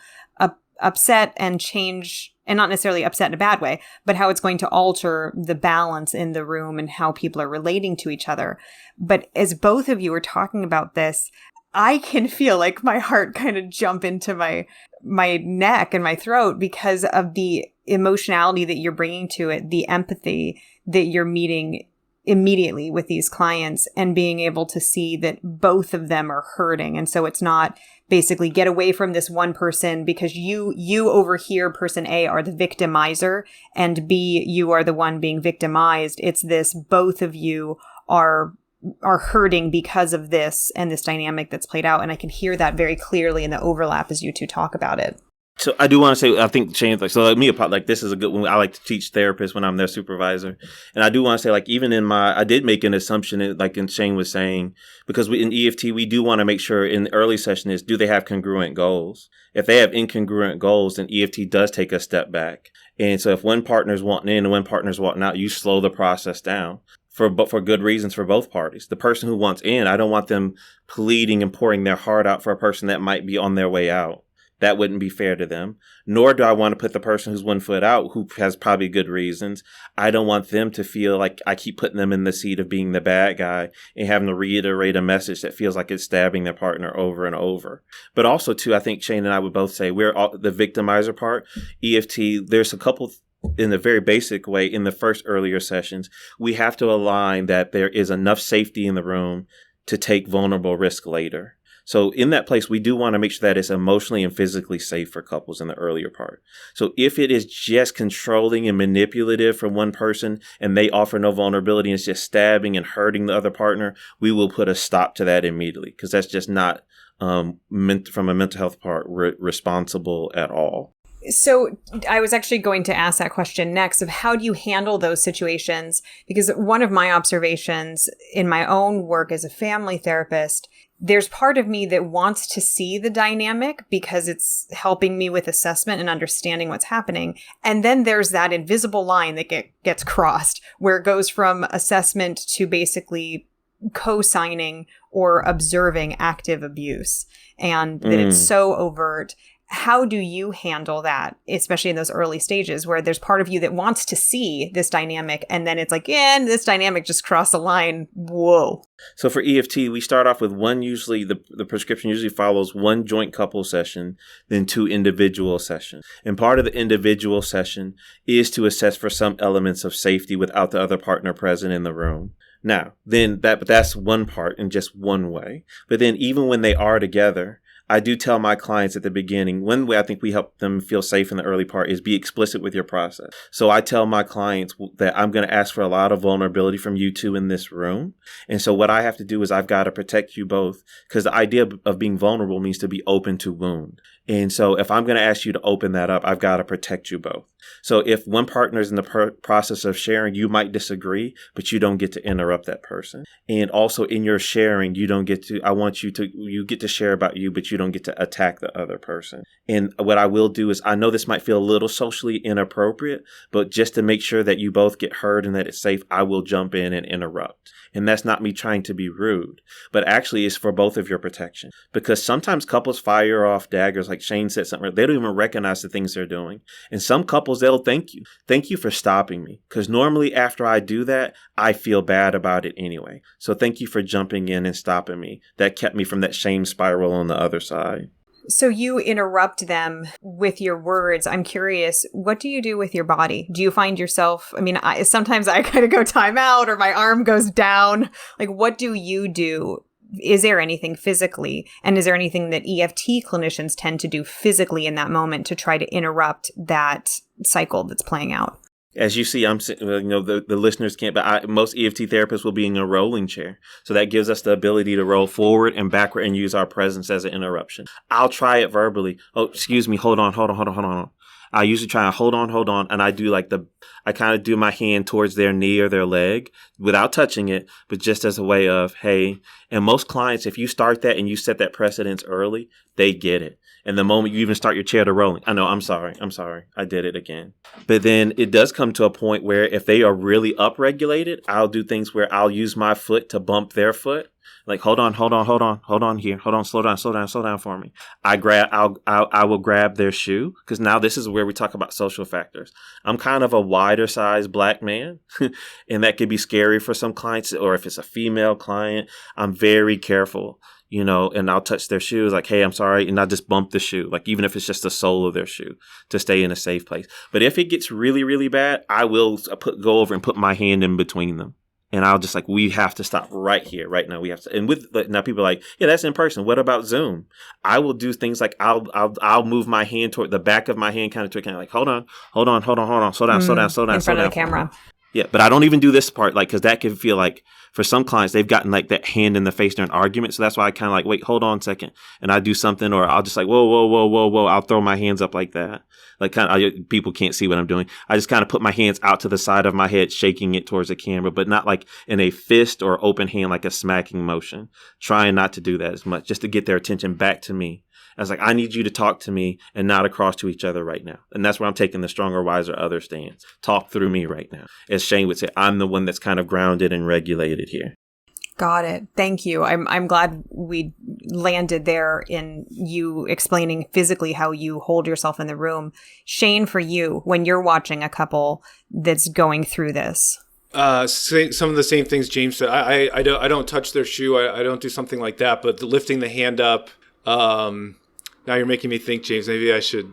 upset and change, and not necessarily upset in a bad way, but how it's going to alter the balance in the room and how people are relating to each other. But as both of you are talking about this, I can feel like my heart kind of jump into my neck and my throat because of the emotionality that you're bringing to it, the empathy that you're meeting immediately with these clients and being able to see that both of them are hurting. And so it's not basically get away from this one person because you over here, person A, are the victimizer, and B, you are the one being victimized. It's this, both of you are hurting because of this and this dynamic that's played out. And I can hear that very clearly in the overlap as you two talk about it. So I do want to say, I think Shane, this is a good one. I like to teach therapists when I'm their supervisor. And I do want to say, like, even I did make an assumption, like Shane was saying, because in EFT, we do want to make sure in the early session do they have congruent goals? If they have incongruent goals, then EFT does take a step back. And so if one partner's wanting in and one partner's wanting out, you slow the process down. For good reasons for both parties. The person who wants in, I don't want them pleading and pouring their heart out for a person that might be on their way out. That wouldn't be fair to them. Nor do I want to put the person who's 1 foot out, who has probably good reasons. I don't want them to feel like I keep putting them in the seat of being the bad guy and having to reiterate a message that feels like it's stabbing their partner over and over. But also, too, I think Shane and I would both say we're all, the victimizer part. EFT, there's a couple in the very basic way, in the first earlier sessions, we have to align that there is enough safety in the room to take vulnerable risk later. So in that place, we do want to make sure that it's emotionally and physically safe for couples in the earlier part. So if it is just controlling and manipulative from one person and they offer no vulnerability and it's just stabbing and hurting the other partner, we will put a stop to that immediately because that's just not from a mental health part responsible at all. So I was actually going to ask that question next of how do you handle those situations? Because one of my observations in my own work as a family therapist, there's part of me that wants to see the dynamic because it's helping me with assessment and understanding what's happening. And then there's that invisible line that gets crossed where it goes from assessment to basically co-signing or observing active abuse, and that it's so overt. How do you handle that, especially in those early stages where there's part of you that wants to see this dynamic and then it's like, and this dynamic just crossed the line. Whoa. So for EFT, we start off with one, usually the prescription usually follows one joint couple session, then 2 individual sessions. And part of the individual session is to assess for some elements of safety without the other partner present in the room. Now, then that's one part in just one way. But then even when they are together, I do tell my clients at the beginning, one way I think we help them feel safe in the early part is be explicit with your process. So I tell my clients that I'm going to ask for a lot of vulnerability from you two in this room. And so what I have to do is I've got to protect you both, because the idea of being vulnerable means to be open to wound. And so if I'm going to ask you to open that up, I've got to protect you both. So if one partner is in the process of sharing, you might disagree, but you don't get to interrupt that person. And also in your sharing, you get to share about you, but you don't get to attack the other person. And what I will do is, I know this might feel a little socially inappropriate, but just to make sure that you both get heard and that it's safe, I will jump in and interrupt. And that's not me trying to be rude, but actually it's for both of your protection. Because sometimes couples fire off daggers, like Shane said something, they don't even recognize the things they're doing. And some couples, they'll thank you. Thank you for stopping me. Because normally after I do that, I feel bad about it anyway. So thank you for jumping in and stopping me. That kept me from that shame spiral on the other side. So you interrupt them with your words. I'm curious, what do you do with your body? Do you find yourself, sometimes I kind of go time out or my arm goes down. Like, what do you do? Is there anything physically? And is there anything that EFT clinicians tend to do physically in that moment to try to interrupt that cycle that's playing out? As you see, the listeners can't, but most EFT therapists will be in a rolling chair. So that gives us the ability to roll forward and backward and use our presence as an interruption. I'll try it verbally. Oh, excuse me. Hold on. I usually try to hold on. And I do I kind of do my hand towards their knee or their leg without touching it, but just as a way of, hey. And most clients, if you start that and you set that precedence early, they get it. And the moment you even start your chair to rolling, I know, I'm sorry. I did it again. But then it does come to a point where if they are really upregulated, I'll do things where I'll use my foot to bump their foot. Like, hold on here. Hold on, slow down for me. I will grab their shoe, because now this is where we talk about social factors. I'm kind of a wider size Black man, and that could be scary for some clients, or if it's a female client, I'm very careful. And I'll touch their shoes like, hey, I'm sorry. And I'll just bump the shoe, like even if it's just the sole of their shoe, to stay in a safe place. But if it gets really, really bad, I will go over and put my hand in between them. And I'll just we have to stop right here, right now. We have to. And now people are like, yeah, that's in person. What about Zoom? I will do things like I'll move my hand toward the back of my hand, kind of like, hold on. Slow down. In front of the camera. Yeah, but I don't even do this part, because that can feel like, for some clients, they've gotten that hand in the face during an argument. So that's why I kind of wait, hold on a second. And I do something, or I'll just whoa. I'll throw my hands up like that. People can't see what I'm doing. I just kind of put my hands out to the side of my head, shaking it towards the camera, but not in a fist or open hand, like a smacking motion. Trying not to do that as much, just to get their attention back to me. I was I need you to talk to me and not across to each other right now. And that's where I'm taking the stronger, wiser, other stance. Talk through me right now. As Shane would say, I'm the one that's kind of grounded and regulated here. Got it. Thank you. I'm glad we landed there in you explaining physically how you hold yourself in the room. Shane, for you, when you're watching a couple that's going through this. Some of the same things James said. I don't touch their shoe. I don't do something like that. But lifting the hand up. Now you're making me think, James. Maybe I should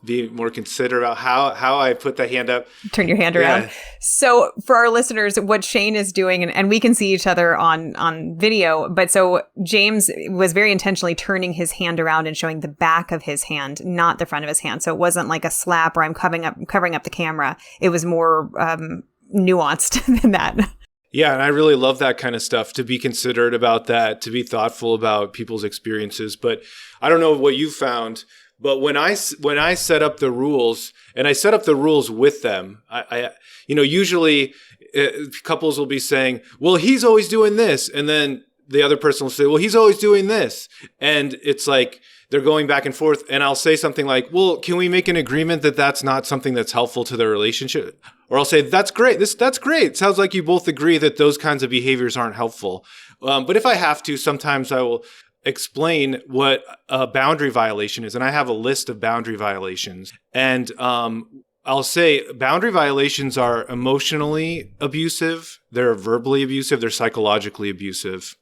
be more considerate about how I put the hand up. Turn your hand around. So for our listeners, what Shane is doing, and we can see each other on video, but so James was very intentionally turning his hand around and showing the back of his hand, not the front of his hand. So it wasn't like a slap or I'm covering up the camera. It was more nuanced than that. Yeah, and I really love that kind of stuff, to be considerate about that, to be thoughtful about people's experiences. But I don't know what you found, but when I set up the rules, and I set up the rules with them, I usually couples will be saying, well, he's always doing this. And then the other person will say, well, he's always doing this. And it's like they're going back and forth. And I'll say something like, well, can we make an agreement that that's not something that's helpful to their relationship? Or I'll say, that's great. That's great. Sounds like you both agree that those kinds of behaviors aren't helpful. But if I have to, sometimes I will explain what a boundary violation is. And I have a list of boundary violations. And I'll say boundary violations are emotionally abusive. They're verbally abusive. They're psychologically abusive.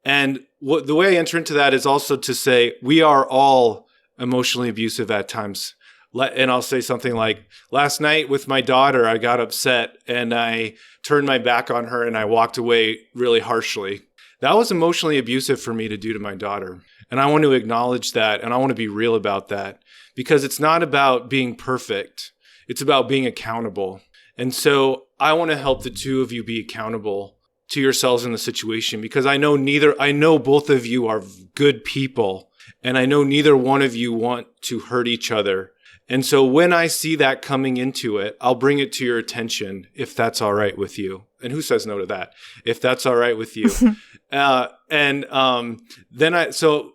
And the way I enter into that is also to say we are all emotionally abusive at times. And I'll say something like, last night with my daughter, I got upset and I turned my back on her and I walked away really harshly. That was emotionally abusive for me to do to my daughter. And I want to acknowledge that, and I want to be real about that, because it's not about being perfect. It's about being accountable. And so I want to help the two of you be accountable to yourselves in the situation, because I know both of you are good people, and I know neither one of you want to hurt each other. And so when I see that coming into it, I'll bring it to your attention if that's all right with you. And who says no to that? If that's all right with you. So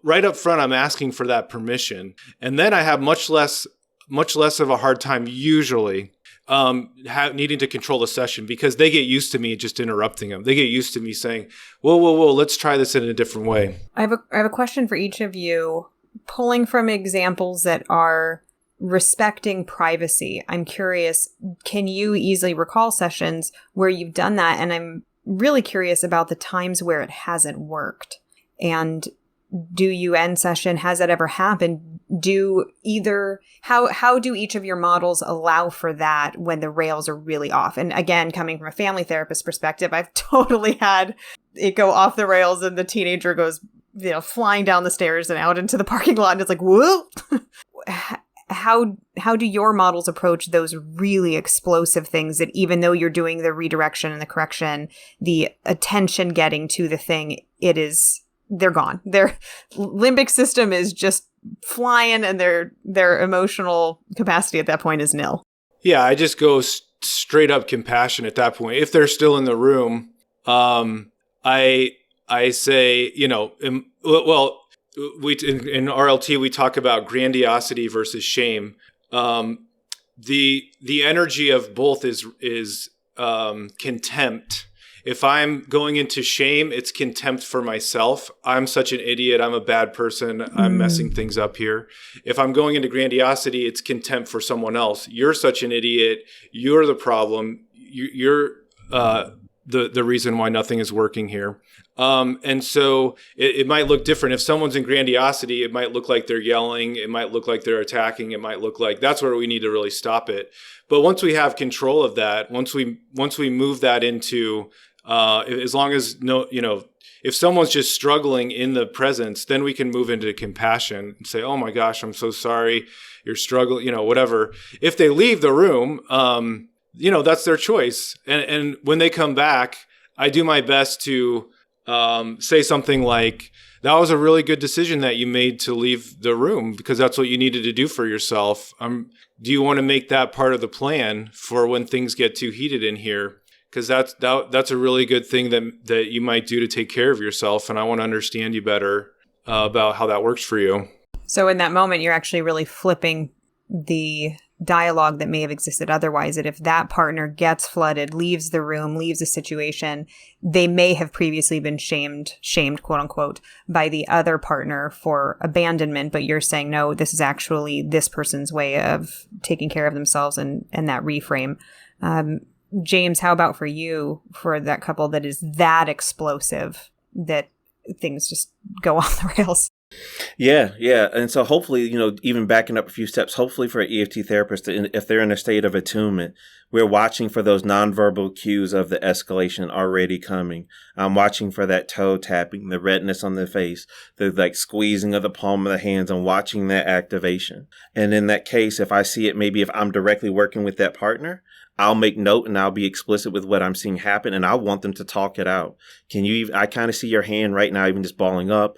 right up front, I'm asking for that permission. And then I have much less of a hard time usually needing to control the session, because they get used to me just interrupting them. They get used to me saying, whoa, let's try this in a different way. I have a question for each of you, pulling from examples that are respecting privacy. I'm curious, can you easily recall sessions where you've done that? And I'm really curious about the times where it hasn't worked. And do you end session? Has that ever happened? How do each of your models allow for that when the rails are really off? And again, coming from a family therapist perspective, I've totally had it go off the rails and the teenager goes, flying down the stairs and out into the parking lot. And it's like, whoa. How do your models approach those really explosive things that even though you're doing the redirection and the correction, the attention getting to the thing, they're gone. Their limbic system is just flying, and their emotional capacity at that point is nil. Yeah, I just go straight up compassion at that point. If they're still in the room, I say, we in RLT we talk about grandiosity versus shame. The energy of both is contempt. If I'm going into shame, it's contempt for myself. I'm such an idiot. I'm a bad person. I'm messing things up here. If I'm going into grandiosity, it's contempt for someone else. You're such an idiot. You're the problem. You're the reason why nothing is working here. And so it might look different. If someone's in grandiosity, it might look like they're yelling. It might look like they're attacking. It might look like that's where we need to really stop it. But once we have control of that, once we move that into, as long as if someone's just struggling in the presence, then we can move into compassion and say, oh my gosh, I'm so sorry. You're struggling, whatever. If they leave the room, that's their choice. And when they come back, I do my best to say something like, that was a really good decision that you made to leave the room, because that's what you needed to do for yourself. Do you want to make that part of the plan for when things get too heated in here? Because that's a really good thing that you might do to take care of yourself. And I want to understand you better about how that works for you. So in that moment, you're actually really flipping the dialogue that may have existed otherwise, that if that partner gets flooded, leaves the room, leaves a situation, they may have previously been shamed, quote unquote, by the other partner for abandonment. But you're saying, no, this is actually this person's way of taking care of themselves, and that reframe. James, how about for you, for that couple that is that explosive that things just go off the rails? Yeah. And so hopefully, even backing up a few steps, hopefully for an EFT therapist, if they're in a state of attunement, we're watching for those nonverbal cues of the escalation already coming. I'm watching for that toe tapping, the redness on the face, the squeezing of the palm of the hands, and watching that activation. And in that case, if I see it, maybe if I'm directly working with that partner, I'll make note and I'll be explicit with what I'm seeing happen, and I want them to talk it out. I kind of see your hand right now, even just balling up.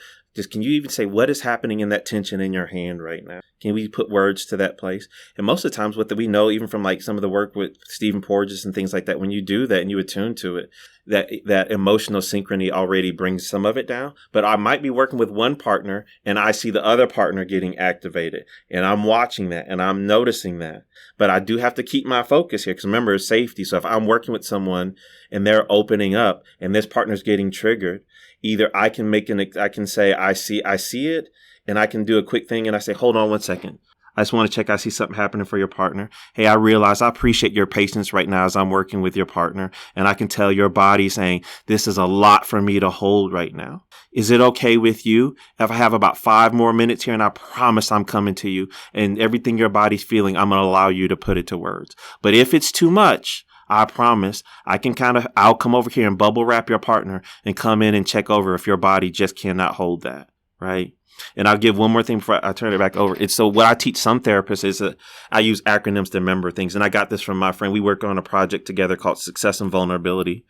Can you even say what is happening in that tension in your hand right now? Can we put words to that place? And most of the times, we know, even from some of the work with Stephen Porges and things like that, when you do that and you attune to it, that emotional synchrony already brings some of it down. But I might be working with one partner and I see the other partner getting activated, and I'm watching that and I'm noticing that. But I do have to keep my focus here, because remember, it's safety. So if I'm working with someone and they're opening up and this partner's getting triggered, either I can say, I see it, and I can do a quick thing and I say, hold on one second. I just want to check. I see something happening for your partner. Hey, I appreciate your patience right now as I'm working with your partner. And I can tell your body saying, this is a lot for me to hold right now. Is it okay with you if I have about 5 more minutes here, and I promise I'm coming to you, and everything your body's feeling, I'm going to allow you to put it to words. But if it's too much, I promise I'll come over here and bubble wrap your partner and come in and check over if your body just cannot hold that. right? And I'll give one more thing before I turn it back over. It's so what I teach some therapists is I use acronyms to remember things. And I got this from my friend. We worked on a project together called Success and Vulnerability.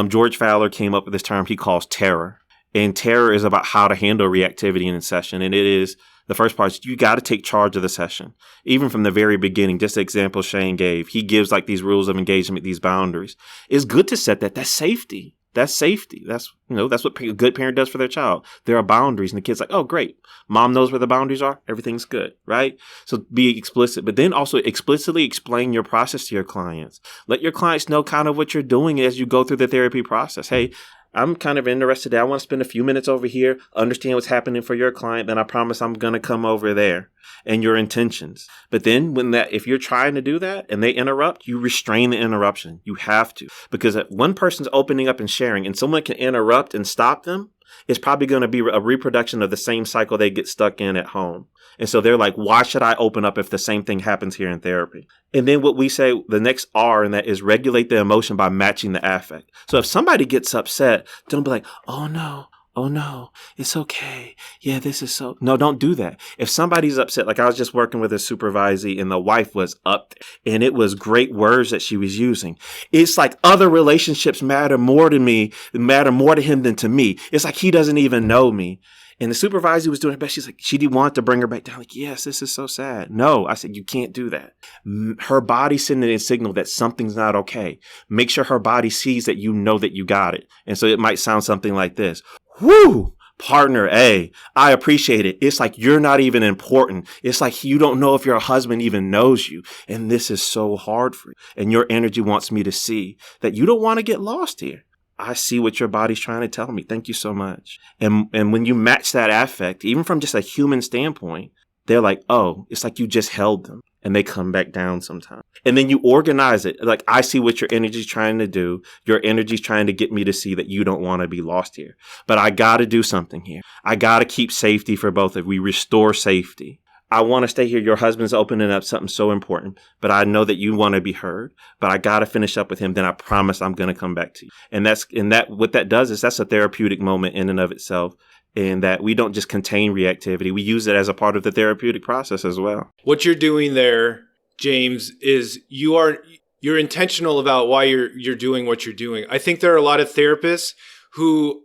George Fowler came up with this term he calls terror. And terror is about how to handle reactivity in a session. And it is the first part is you got to take charge of the session. Even from the very beginning, just the example Shane gave, he gives like these rules of engagement, these boundaries. It's good to set that. That's safety. That's safety. That's what a good parent does for their child. There are boundaries and the kid's like, oh, great. Mom knows where the boundaries are. Everything's good, right? So be explicit, but then also explicitly explain your process to your clients. Let your clients know kind of what you're doing as you go through the therapy process. Hey, I'm kind of interested. I want to spend a few minutes over here, understand what's happening for your client. Then I promise I'm going to come over there and your intentions. But then if you're trying to do that and they interrupt, you restrain the interruption. You have to, because if one person's opening up and sharing and someone can interrupt and stop them, it's probably going to be a reproduction of the same cycle they get stuck in at home. And so they're like, why should I open up if the same thing happens here in therapy? And then what we say, the next R in that is regulate the emotion by matching the affect. So if somebody gets upset, don't be like, oh no, it's okay. Yeah, this is so. No, don't do that. If somebody's upset, like I was just working with a supervisee and the wife was up there, and it was great words that she was using. It's like other relationships matter more to him than to me. It's like he doesn't even know me. And the supervisor was doing her best. She's like, she didn't want to bring her back down. Like, yes, this is so sad. No, I said, you can't do that. Her body sending a signal that something's not okay. Make sure her body sees that you know that you got it. And so it might sound something like this. Whoo, partner A, I appreciate it. It's like you're not even important. It's like you don't know if your husband even knows you. And this is so hard for you. And your energy wants me to see that you don't want to get lost here. I see what your body's trying to tell me. Thank you so much. And when you match that affect, even from just a human standpoint, they're like, oh, it's like you just held them. And they come back down sometimes. And then you organize it. Like, I see what your energy's trying to do. Your energy's trying to get me to see that you don't want to be lost here. But I got to do something here. I got to keep safety for both of you. We restore safety. I want to stay here. Your husband's opening up something so important, but I know that you want to be heard, but I got to finish up with him. Then I promise I'm going to come back to you. And what that does is that's a therapeutic moment in and of itself. And that we don't just contain reactivity. We use it as a part of the therapeutic process as well. What you're doing there, James, is you're intentional about why you're doing what you're doing. I think there are a lot of therapists who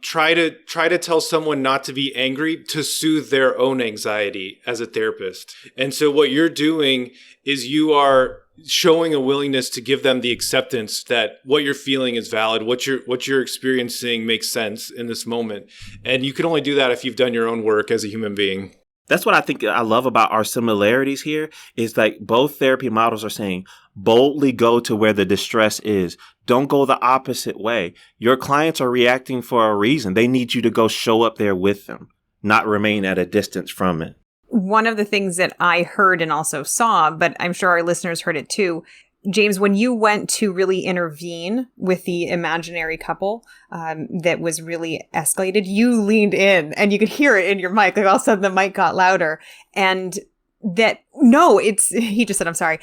try to tell someone not to be angry to soothe their own anxiety as a therapist. And so what you're doing is you are showing a willingness to give them the acceptance that what you're feeling is valid, what you're experiencing makes sense in this moment. And you can only do that if you've done your own work as a human being. That's what I think I love about our similarities here is like both therapy models are saying, boldly go to where the distress is. Don't go the opposite way. Your clients are reacting for a reason. They need you to go show up there with them, not remain at a distance from it. One of the things that I heard and also saw, but I'm sure our listeners heard it too, James, when you went to really intervene with the imaginary couple that was really escalated, you leaned in and you could hear it in your mic. Like all of a sudden the mic got louder. And he just said, I'm sorry.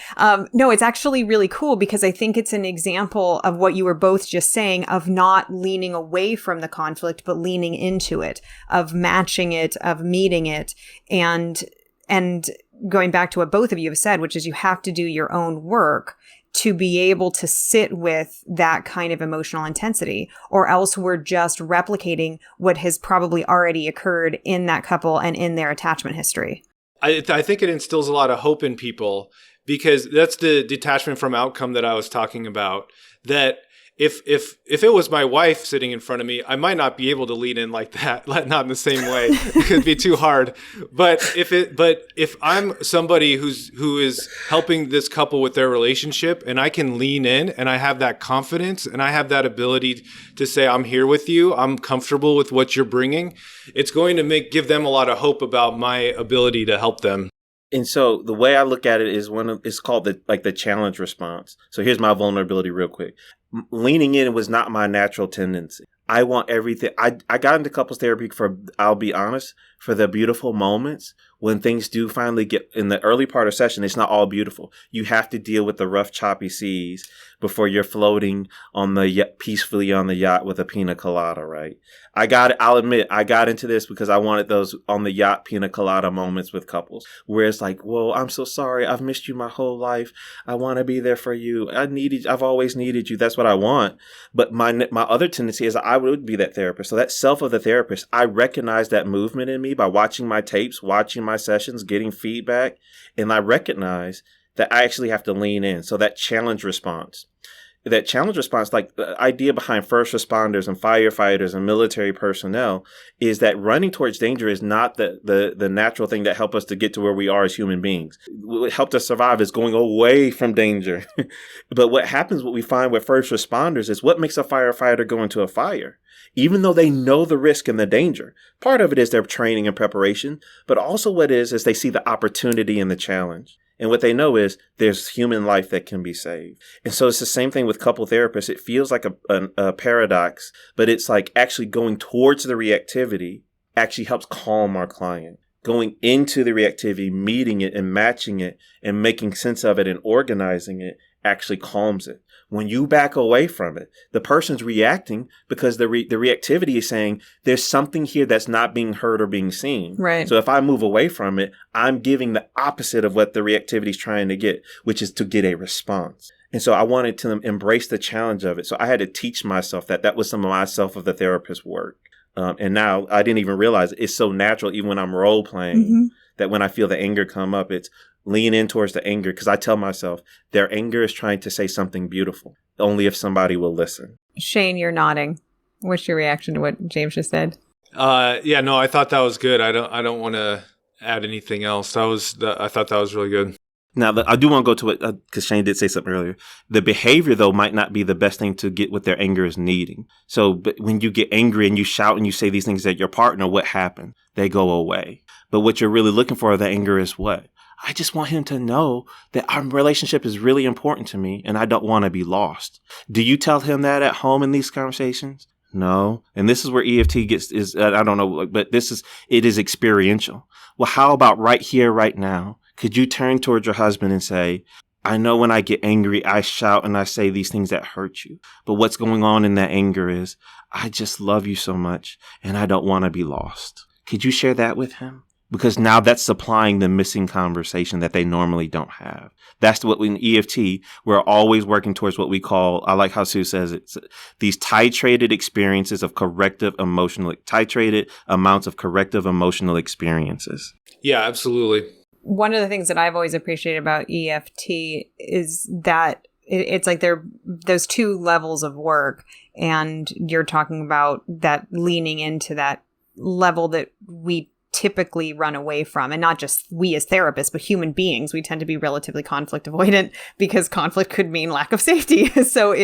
No, it's actually really cool because I think it's an example of what you were both just saying of not leaning away from the conflict, but leaning into it, of matching it, of meeting it. And going back to what both of you have said, which is you have to do your own work to be able to sit with that kind of emotional intensity, or else we're just replicating what has probably already occurred in that couple and in their attachment history. I think it instills a lot of hope in people because that's the detachment from outcome that I was talking about. That if it was my wife sitting in front of me, I might not be able to lean in like that, not in the same way. It could be too hard. But if I'm somebody who is helping this couple with their relationship, and I can lean in, and I have that confidence, and I have that ability to say, I'm here with you, I'm comfortable with what you're bringing, it's going to give them a lot of hope about my ability to help them. And so the way I look at it is it's called the challenge response. So here's my vulnerability real quick. Leaning in was not my natural tendency. I want everything. I got into couples therapy for, I'll be honest, for the beautiful moments when things do finally get in the early part of session. It's not all beautiful. You have to deal with the rough, choppy seas before you're floating on the peacefully on the yacht with a pina colada, right? I'll admit, I got into this because I wanted those on the yacht pina colada moments with couples where it's like, whoa, I'm so sorry. I've missed you my whole life. I want to be there for you. I've always needed you. That's what I want. But my other tendency is I would be that therapist. So that self of the therapist, I recognize that movement in me by watching my tapes, watching my sessions, getting feedback. And I recognize that I actually have to lean in. So that challenge response, like the idea behind first responders and firefighters and military personnel is that running towards danger is not the natural thing that helped us to get to where we are as human beings. What helped us survive is going away from danger. But what we find with first responders is what makes a firefighter go into a fire. Even though they know the risk and the danger, part of it is their training and preparation, but also what is they see the opportunity and the challenge. And what they know is there's human life that can be saved. And so it's the same thing with couple therapists. It feels like a paradox, but it's like actually going towards the reactivity actually helps calm our client. Going into the reactivity, meeting it and matching it and making sense of it and organizing it actually calms it. When you back away from it, the person's reacting because the reactivity is saying there's something here that's not being heard or being seen. Right. So if I move away from it, I'm giving the opposite of what the reactivity is trying to get, which is to get a response. And so I wanted to embrace the challenge of it. So I had to teach myself that was some of my self of the therapist work. And now I didn't even realize it's so natural, even when I'm role playing, that when I feel the anger come up, it's lean in towards the anger, because I tell myself their anger is trying to say something beautiful, only if somebody will listen. Shane, you're nodding. What's your reaction to what James just said? Yeah, no, I thought that was good. I don't want to add anything else. I thought that was really good. Now, I do want to go to it because Shane did say something earlier. The behavior, though, might not be the best thing to get what their anger is needing. So but when you get angry and you shout and you say these things at your partner, what happened? They go away. But what you're really looking for, the anger is what? I just want him to know that our relationship is really important to me and I don't want to be lost. Do you tell him that at home in these conversations? No. And this is where EFT I don't know, but it is experiential. Well, how about right here, right now? Could you turn towards your husband and say, I know when I get angry, I shout and I say these things that hurt you. But what's going on in that anger is, I just love you so much and I don't want to be lost. Could you share that with him? Because now that's supplying the missing conversation that they normally don't have. That's what in EFT, we're always working towards what we call, I like how Sue says it, these titrated experiences of titrated amounts of corrective emotional experiences. Yeah, absolutely. One of the things that I've always appreciated about EFT is that it's like there are those two levels of work, and you're talking about that leaning into that level that we typically run away from, and not just we as therapists, but human beings. We tend to be relatively conflict avoidant because conflict could mean lack of safety. So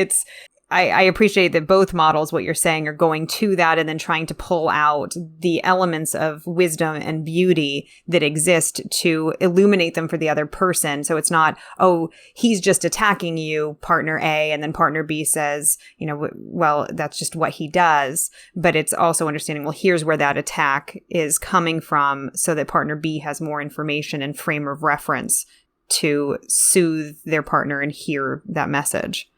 I appreciate that both models, what you're saying, are going to that and then trying to pull out the elements of wisdom and beauty that exist to illuminate them for the other person. So it's not, oh, he's just attacking you, partner A, and then partner B says, well, that's just what he does. But it's also understanding, well, here's where that attack is coming from so that partner B has more information and frame of reference to soothe their partner and hear that message.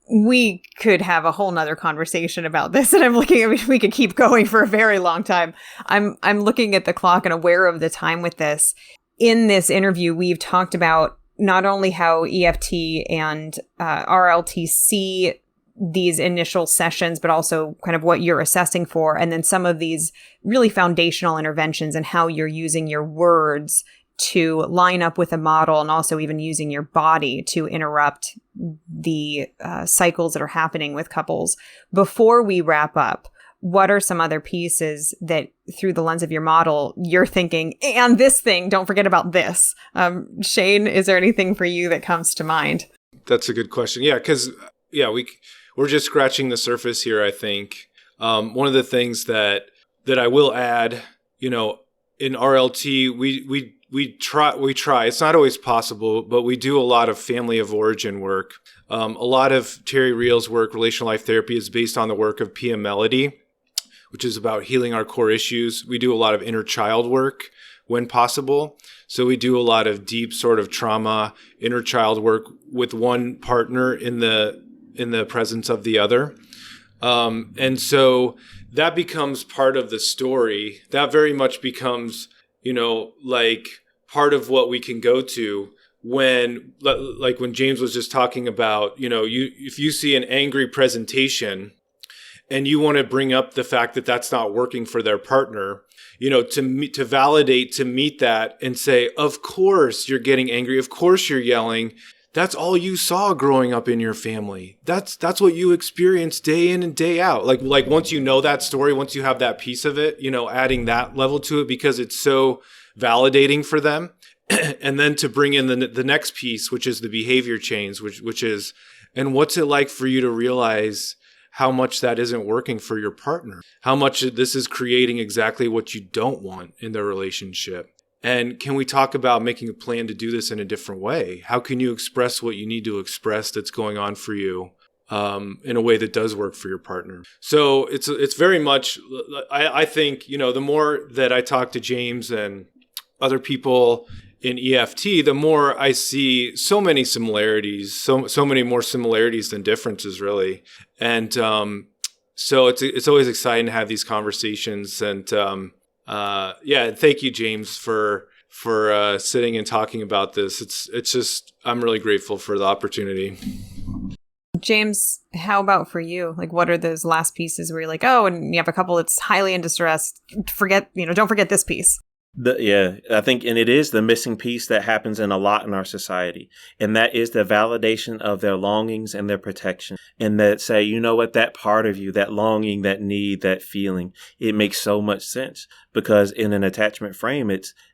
We could have a whole nother conversation about this, and we could keep going for a very long time. I'm looking at the clock and aware of the time with this. In this interview, we've talked about not only how EFT and RLT see these initial sessions, but also kind of what you're assessing for, and then some of these really foundational interventions and how you're using your words to line up with a model, and also even using your body to interrupt the cycles that are happening with couples. Before we wrap up, what are some other pieces that through the lens of your model, you're thinking, and this thing, don't forget about this? Shane, is there anything for you that comes to mind? That's a good question. Yeah, because we're just scratching the surface here, I think. One of the things that I will add, in RLT, we try. It's not always possible, but we do a lot of family of origin work. A lot of Terry Real's work, relational life therapy, is based on the work of PM Melody, which is about healing our core issues. We do a lot of inner child work when possible. So we do a lot of deep sort of trauma, inner child work with one partner in the presence of the other. And so that becomes part of the story. That very much becomes, like part of what we can go to when James was just talking about, if you see an angry presentation and you want to bring up the fact that that's not working for their partner, to validate, to meet that and say, of course you're getting angry. Of course you're yelling. That's all you saw growing up in your family. That's what you experienced day in and day out. Like once you know that story, once you have that piece of it, adding that level to it because it's so validating for them. And then to bring in the next piece, which is the behavior change, which is, and what's it like for you to realize how much that isn't working for your partner, how much this is creating exactly what you don't want in the relationship. And can we talk about making a plan to do this in a different way? How can you express what you need to express that's going on for you in a way that does work for your partner? So it's very much, I think, the more that I talk to James and other people in EFT, the more I see so many similarities, so many more similarities than differences, really. And so it's always exciting to have these conversations. And thank you, James, for sitting and talking about this. It's just, I'm really grateful for the opportunity. James, how about for you? Like, what are those last pieces where you're like, oh, and you have a couple that's highly in distress. Don't forget this piece. I think, and it is the missing piece that happens in a lot in our society. And that is the validation of their longings and their protection. And that say, you know what, that part of you, that longing, that need, that feeling, it makes so much sense because in an attachment frame,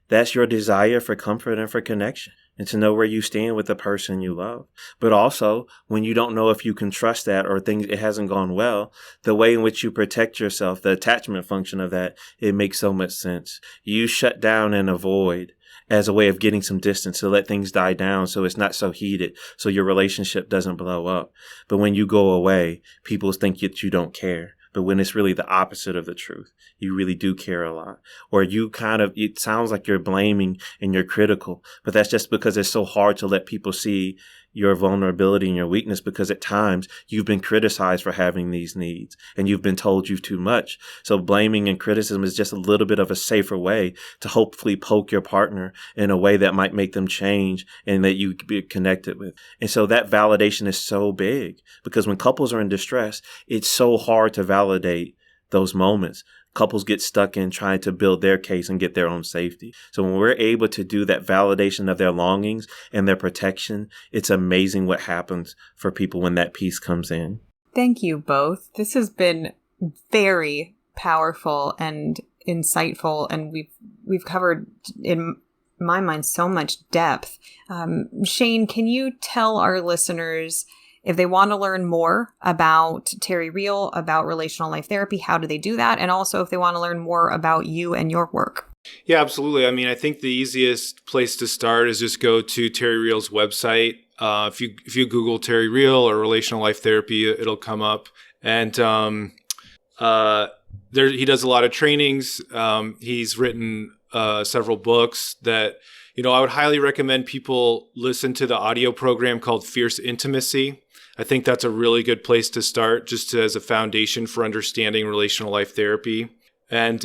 that's your desire for comfort and for connection and to know where you stand with the person you love. But also when you don't know if you can trust that or it hasn't gone well, the way in which you protect yourself, the attachment function of that, it makes so much sense. You shut down and avoid as a way of getting some distance to let things die down so it's not so heated, so your relationship doesn't blow up. But when you go away, people think that you don't care. But when it's really the opposite of the truth, you really do care a lot. Or it sounds like you're blaming and you're critical, but that's just because it's so hard to let people see your vulnerability and your weakness because at times you've been criticized for having these needs and you've been told you've too much. So blaming and criticism is just a little bit of a safer way to hopefully poke your partner in a way that might make them change and that you be connected with. And so that validation is so big because when couples are in distress, it's so hard to validate those moments. Couples get stuck in trying to build their case and get their own safety. So when we're able to do that validation of their longings and their protection, it's amazing what happens for people when that piece comes in. Thank you both. This has been very powerful and insightful, and we've covered, in my mind, so much depth. Shane, can you tell our listeners, if they want to learn more about Terry Real, about relational life therapy, how do they do that? And also if they want to learn more about you and your work. Yeah, absolutely. I mean, I think the easiest place to start is just go to Terry Real's website. If you Google Terry Real or relational life therapy, it'll come up. And he does a lot of trainings. He's written several books that, I would highly recommend people listen to the audio program called Fierce Intimacy. I think that's a really good place to start just as a foundation for understanding relational life therapy. And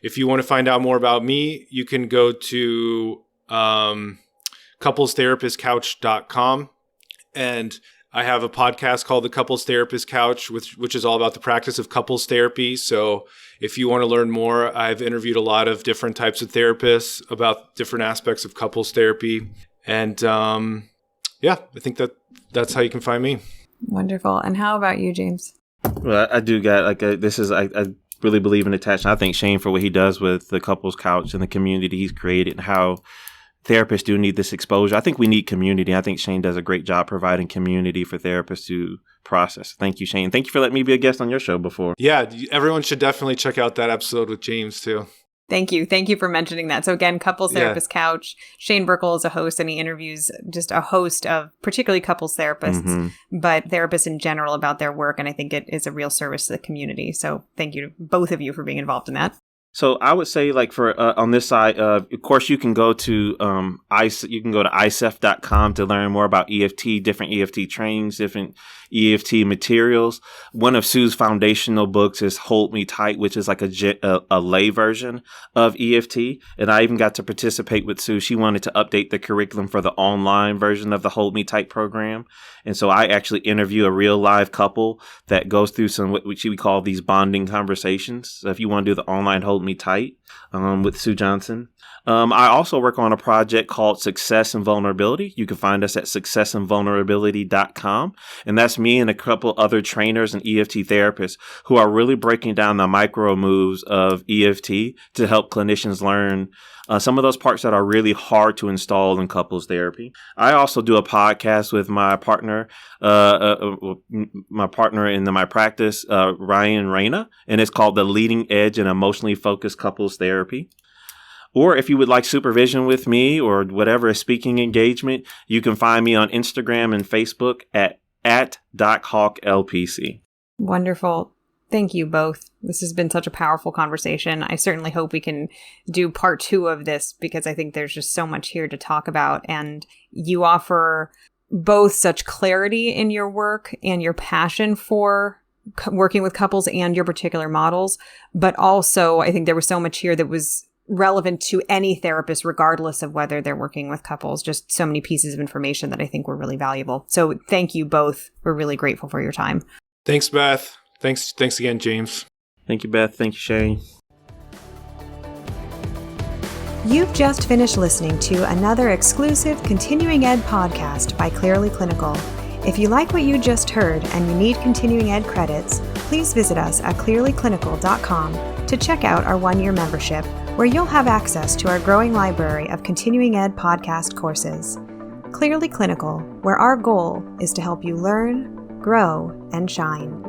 if you want to find out more about me, you can go to couplestherapistcouch.com. And I have a podcast called The Couples Therapist Couch, which is all about the practice of couples therapy. So if you want to learn more, I've interviewed a lot of different types of therapists about different aspects of couples therapy. And I think that's how you can find me. Wonderful. And how about you, James? Well, I do got I really believe in attachment. I thank Shane for what he does with the Couples Couch and the community he's created and how therapists do need this exposure. I think we need community. I think Shane does a great job providing community for therapists to process. Thank you, Shane. Thank you for letting me be a guest on your show before. Yeah, everyone should definitely check out that episode with James too. Thank you. Thank you for mentioning that. So again, Couples Yeah. Therapist Couch. Shane Birkel is a host, and he interviews just a host of particularly couples therapists, but therapists in general about their work. And I think it is a real service to the community. So thank you to both of you for being involved in that. So I would say, like, for on this side, of course, you can go to ICEF.com to learn more about EFT, different EFT trainings, different EFT materials. One of Sue's foundational books is Hold Me Tight, which is like a lay version of EFT. And I even got to participate with Sue. She wanted to update the curriculum for the online version of the Hold Me Tight program. And so I actually interview a real live couple that goes through some what we call these bonding conversations. So if you want to do the online Hold Me Tight with Sue Johnson. I also work on a project called Success and Vulnerability. You can find us at successandvulnerability.com. And that's me and a couple other trainers and EFT therapists who are really breaking down the micro moves of EFT to help clinicians learn some of those parts that are really hard to install in couples therapy. I also do a podcast with my partner in my practice, Ryan Reyna, and it's called The Leading Edge in Emotionally Focused Couples Therapy. Or if you would like supervision with me or whatever, a speaking engagement, you can find me on Instagram and Facebook at DocHawkLPC. Wonderful. Thank you both. This has been such a powerful conversation. I certainly hope we can do part 2 of this because I think there's just so much here to talk about. And you offer both such clarity in your work and your passion for working with couples and your particular models. But also, I think there was so much here that was relevant to any therapist, regardless of whether they're working with couples. Just so many pieces of information that I think were really valuable. So thank you both. We're really grateful for your time. Thanks, Beth. Thanks again, James. Thank you, Beth. Thank you, Shane. You've just finished listening to another exclusive Continuing Ed podcast by Clearly Clinical. If you like what you just heard and you need Continuing Ed credits, please visit us at clearlyclinical.com to check out our 1-year membership, where you'll have access to our growing library of Continuing Ed podcast courses. Clearly Clinical, where our goal is to help you learn, grow, and shine.